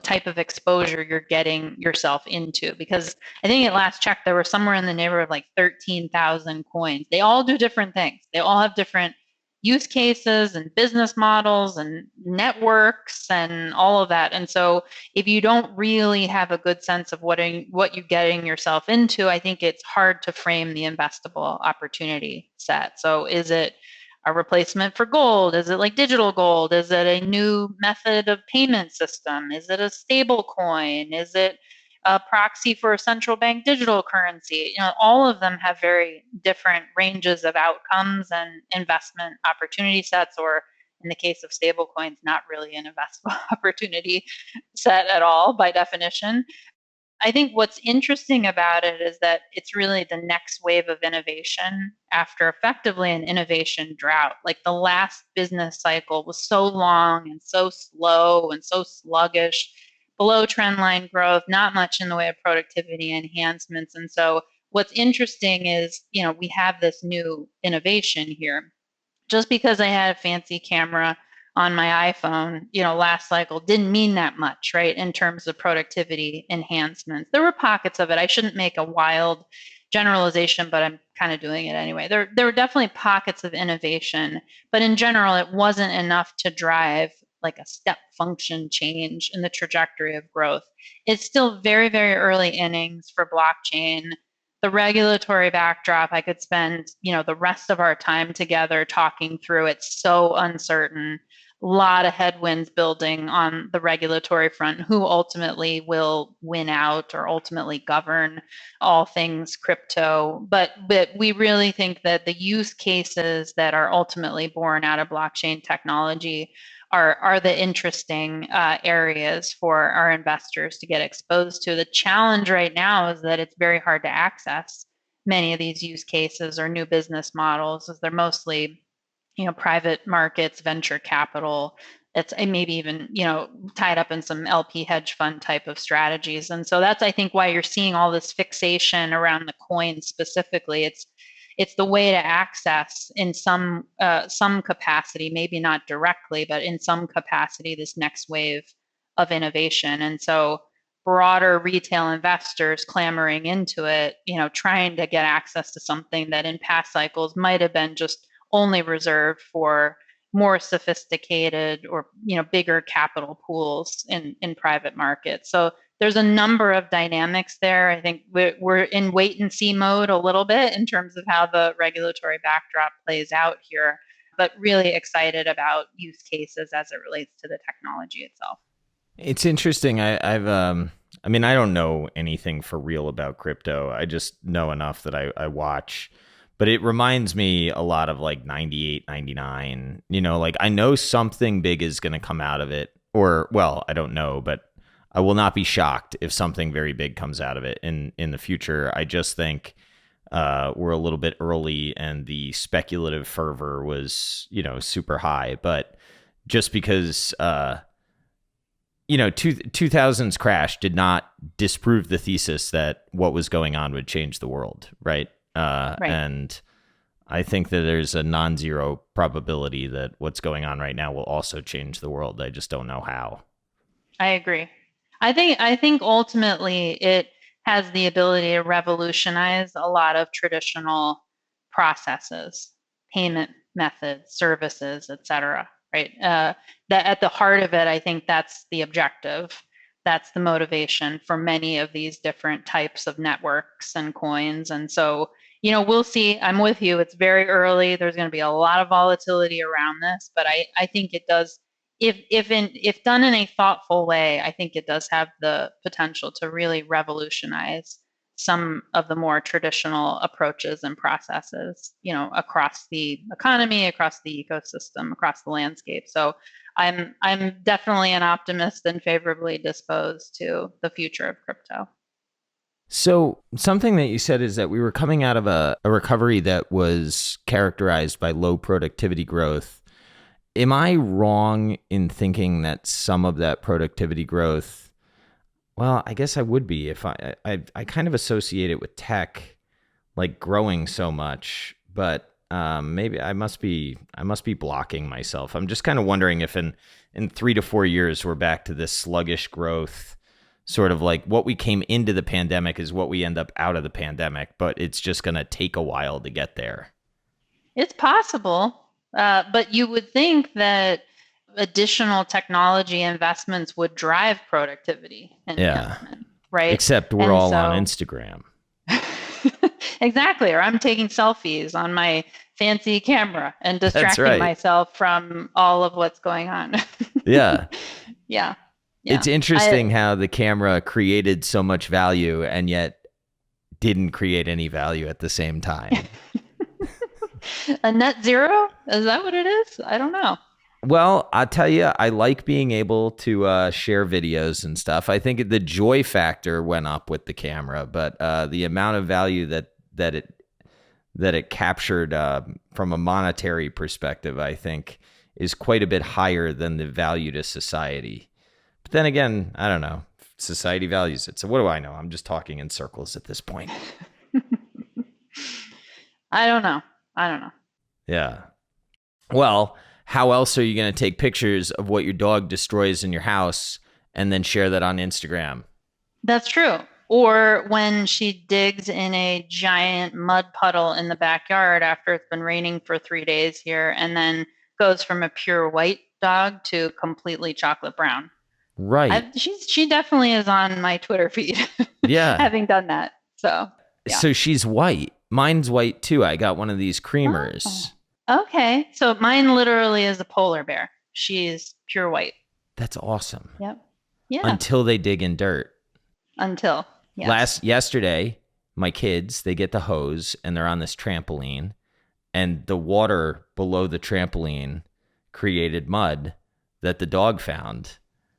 [SPEAKER 2] type of exposure you're getting yourself into, because I think at last check, there were somewhere in the neighborhood of like 13,000 coins. They all do different things. They all have different use cases and business models and networks and all of that. And so if you don't really have a good sense of what you're getting yourself into, I think it's hard to frame the investable opportunity set. So is it a replacement for gold? Is it like digital gold? Is it a new method of payment system? Is it a stable coin? Is it a proxy for a central bank digital currency? All of them have very different ranges of outcomes and investment opportunity sets, or in the case of stable coins, not really an investable opportunity set at all by definition. I think what's interesting about it is that it's really the next wave of innovation after effectively an innovation drought. Like the last business cycle was so long and so slow and so sluggish, below trend line growth, not much in the way of productivity enhancements. And so what's interesting is, we have this new innovation here. Just because I had a fancy camera on my iPhone, last cycle didn't mean that much, right? In terms of productivity enhancements. There were pockets of it. I shouldn't make a wild generalization, but I'm kind of doing it anyway. There were definitely pockets of innovation, but in general, it wasn't enough to drive like a step function change in the trajectory of growth. It's still very, very early innings for blockchain. The regulatory backdrop, I could spend, the rest of our time together talking through. It's so uncertain. A lot of headwinds building on the regulatory front. Who ultimately will win out or ultimately govern all things crypto? But we really think that the use cases that are ultimately born out of blockchain technology are the interesting areas for our investors to get exposed to. The challenge right now is that it's very hard to access many of these use cases or new business models, as they're mostly, private markets, venture capital. It's maybe even, tied up in some LP hedge fund type of strategies. And so that's, I think, why you're seeing all this fixation around the coin specifically. It's the way to access in some capacity, maybe not directly, but in some capacity, this next wave of innovation. And so broader retail investors clamoring into it, trying to get access to something that in past cycles might have been just only reserved for more sophisticated or bigger capital pools in private markets. So there's a number of dynamics there. I think we're in wait and see mode a little bit in terms of how the regulatory backdrop plays out here, but really excited about use cases as it relates to the technology itself.
[SPEAKER 1] It's interesting. I mean, I don't know anything for real about crypto. I just know enough that I watch. But it reminds me a lot of like 98, 99. Like I know something big is going to come out of it. Or, well, I don't know, but I will not be shocked if something very big comes out of it in the future. I just think we're a little bit early and the speculative fervor was, super high. But just because, 2000s crash did not disprove the thesis that what was going on would change the world, right? Right. And I think that there's a non-zero probability that what's going on right now will also change the world. I just don't know how.
[SPEAKER 2] I agree. I think ultimately it has the ability to revolutionize a lot of traditional processes, payment methods, services, et cetera. Right? That at the heart of it, I think that's the objective. That's the motivation for many of these different types of networks and coins. And so, we'll see. I'm with you. It's very early. There's going to be a lot of volatility around this, but I think it does. If done in a thoughtful way, I think it does have the potential to really revolutionize some of the more traditional approaches and processes, across the economy, across the ecosystem, across the landscape. So I'm definitely an optimist and favorably disposed to the future of crypto.
[SPEAKER 1] So something that you said is that we were coming out of a recovery that was characterized by low productivity growth. Am I wrong in thinking that some of that productivity growth, well, I guess I would be if I kind of associate it with tech, like growing so much, but maybe I must be blocking myself. I'm just kind of wondering if in 3 to 4 years we're back to this sluggish growth, sort of like what we came into the pandemic is what we end up out of the pandemic, but it's just going to take a while to get there.
[SPEAKER 2] It's possible. But you would think that additional technology investments would drive productivity
[SPEAKER 1] Yeah.
[SPEAKER 2] enhancement, right?
[SPEAKER 1] Except we're
[SPEAKER 2] And
[SPEAKER 1] all on
[SPEAKER 2] so,
[SPEAKER 1] Instagram.
[SPEAKER 2] exactly, or I'm taking selfies on my fancy camera and
[SPEAKER 1] That's
[SPEAKER 2] distracting
[SPEAKER 1] right.
[SPEAKER 2] myself from all of what's going on.
[SPEAKER 1] Yeah.
[SPEAKER 2] Yeah,
[SPEAKER 1] It's
[SPEAKER 2] yeah.
[SPEAKER 1] interesting how the camera created so much value and yet didn't create any value at the same time.
[SPEAKER 2] A net zero? Is that what it is? I don't know.
[SPEAKER 1] Well, I'll tell you, I like being able to share videos and stuff. I think the joy factor went up with the camera, but the amount of value that it captured from a monetary perspective, I think, is quite a bit higher than the value to society. But then again, I don't know. Society values it. So what do I know? I'm just talking in circles at this point.
[SPEAKER 2] I don't know. I don't know.
[SPEAKER 1] Yeah. Well, how else are you going to take pictures of what your dog destroys in your house and then share that on Instagram?
[SPEAKER 2] That's true. Or when she digs in a giant mud puddle in the backyard after it's been raining for 3 days here and then goes from a pure white dog to completely chocolate brown.
[SPEAKER 1] Right.
[SPEAKER 2] She definitely is on my Twitter feed
[SPEAKER 1] Yeah.
[SPEAKER 2] having done that. So, yeah.
[SPEAKER 1] So she's white. Mine's white too. I got one of these
[SPEAKER 2] Oh,
[SPEAKER 1] creamers.
[SPEAKER 2] okay. So mine literally is a polar bear. She's pure white.
[SPEAKER 1] That's awesome.
[SPEAKER 2] Yep. Yeah.
[SPEAKER 1] Until they dig in dirt.
[SPEAKER 2] Until, yes.
[SPEAKER 1] Yesterday, my kids, they get the hose and they're on this trampoline, and the water below the trampoline created mud that the dog found,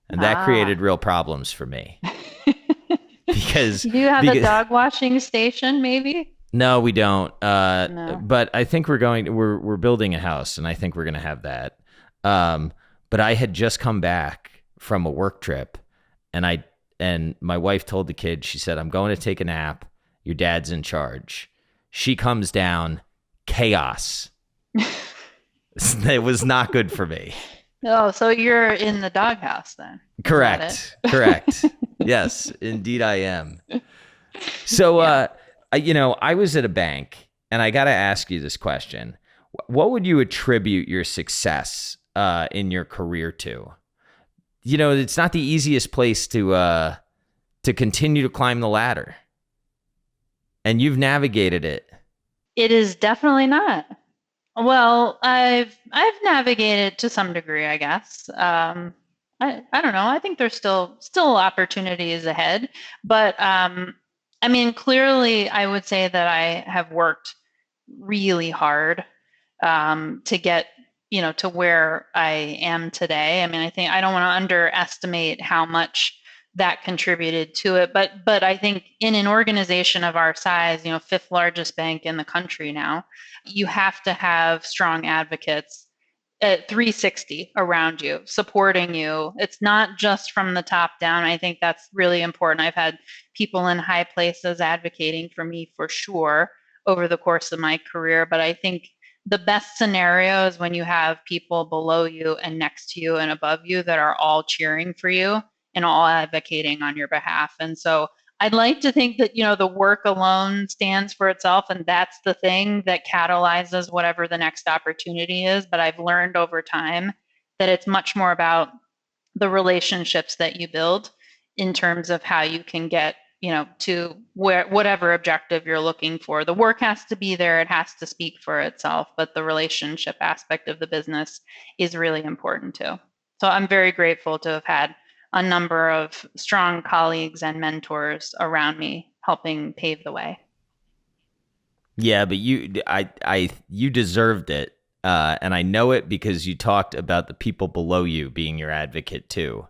[SPEAKER 1] and that created real problems for me. because
[SPEAKER 2] Do you have a
[SPEAKER 1] because
[SPEAKER 2] dog washing station, maybe?
[SPEAKER 1] no, we don't.
[SPEAKER 2] No.
[SPEAKER 1] But I think we're building a house, and I think we're gonna have that. But I had just come back from a work trip, and my wife told the kid, she said, "I'm going to take a nap. Your dad's in charge." She comes down, chaos. It was not good for me.
[SPEAKER 2] Oh, so you're in the doghouse then?
[SPEAKER 1] Correct. Correct. Yes, indeed I am. So,
[SPEAKER 2] Yeah.
[SPEAKER 1] I was at a bank, and I got to ask you this question. What would you attribute your success in your career to? It's not the easiest place to continue to climb the ladder, and you've navigated it.
[SPEAKER 2] It is definitely not. Well, I've navigated to some degree, I guess. I don't know. I think there's still opportunities ahead, but I mean, clearly, I would say that I have worked really hard to get to where I am today. I mean, I think I don't want to underestimate how much that contributed to it, but I think in an organization of our size, fifth largest bank in the country now, you have to have strong advocates at 360 around you, supporting you. It's not just from the top down. I think that's really important. I've had people in high places advocating for me for sure over the course of my career, but I think the best scenario is when you have people below you and next to you and above you that are all cheering for you and all advocating on your behalf. And so I'd like to think that, the work alone stands for itself and that's the thing that catalyzes whatever the next opportunity is. But I've learned over time that it's much more about the relationships that you build in terms of how you can get, to whatever objective you're looking for. The work has to be there, it has to speak for itself, but the relationship aspect of the business is really important too. So I'm very grateful to have had a number of strong colleagues and mentors around me helping pave the way.
[SPEAKER 1] Yeah, but you deserved it, and I know it because you talked about the people below you being your advocate too,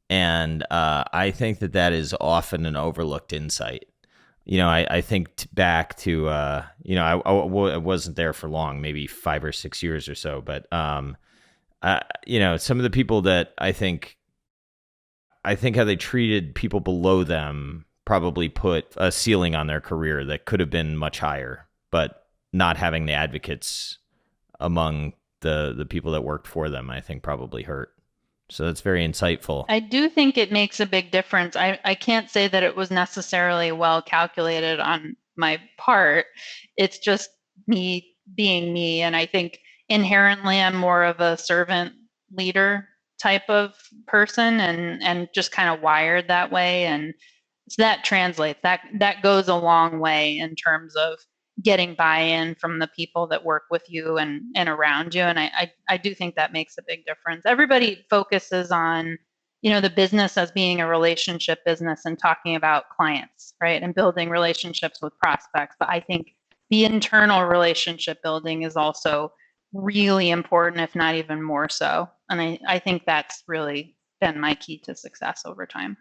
[SPEAKER 1] and I think that is often an overlooked insight. I think back to I wasn't there for long, maybe 5 or 6 years or so, but some of the people that I think how they treated people below them probably put a ceiling on their career that could have been much higher, but not having the advocates among the people that worked for them, I think probably hurt. So that's very insightful.
[SPEAKER 2] I do think it makes a big difference. I can't say that it was necessarily well calculated on my part. It's just me being me. And I think inherently I'm more of a servant leader type of person, and just kind of wired that way. And so that translates, that goes a long way in terms of getting buy-in from the people that work with you and around you. And I do think that makes a big difference. Everybody focuses on, the business as being a relationship business and talking about clients, right? And building relationships with prospects. But I think the internal relationship building is also really important, if not even more so. And I think that's really been my key to success over time.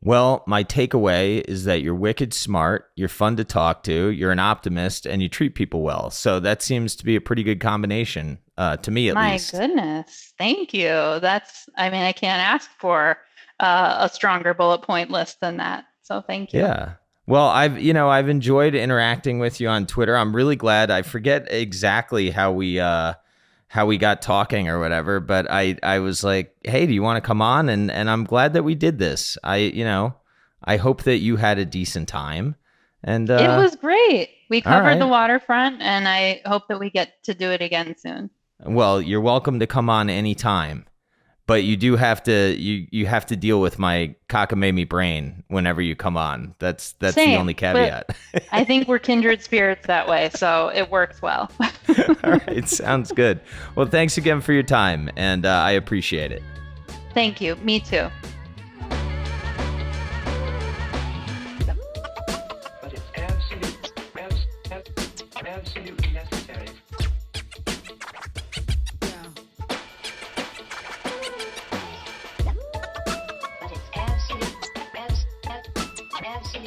[SPEAKER 1] Well, my takeaway is that you're wicked smart, you're fun to talk to, you're an optimist, and you treat people well. So that seems to be a pretty good combination, to me at least.
[SPEAKER 2] My goodness. Thank you. I can't ask for a stronger bullet point list than that. So thank you.
[SPEAKER 1] Yeah. Well, I've enjoyed interacting with you on Twitter. I'm really glad. I forget exactly how we got talking or whatever, but I was like, hey, do you want to come on? And I'm glad that we did this. I hope that you had a decent time. And
[SPEAKER 2] it was great. We covered the
[SPEAKER 1] right.
[SPEAKER 2] waterfront, and I hope that we get to do it again soon.
[SPEAKER 1] Well, you're welcome to come on anytime, but you do have to you have to deal with my cockamamie brain whenever you come on. That's
[SPEAKER 2] Same,
[SPEAKER 1] the only caveat.
[SPEAKER 2] I think we're kindred spirits that way, so it works well.
[SPEAKER 1] All right, sounds good. Well, thanks again for your time, and I appreciate it.
[SPEAKER 2] Thank you. Me too.
[SPEAKER 3] But it's absolutely necessary. But it's absolutely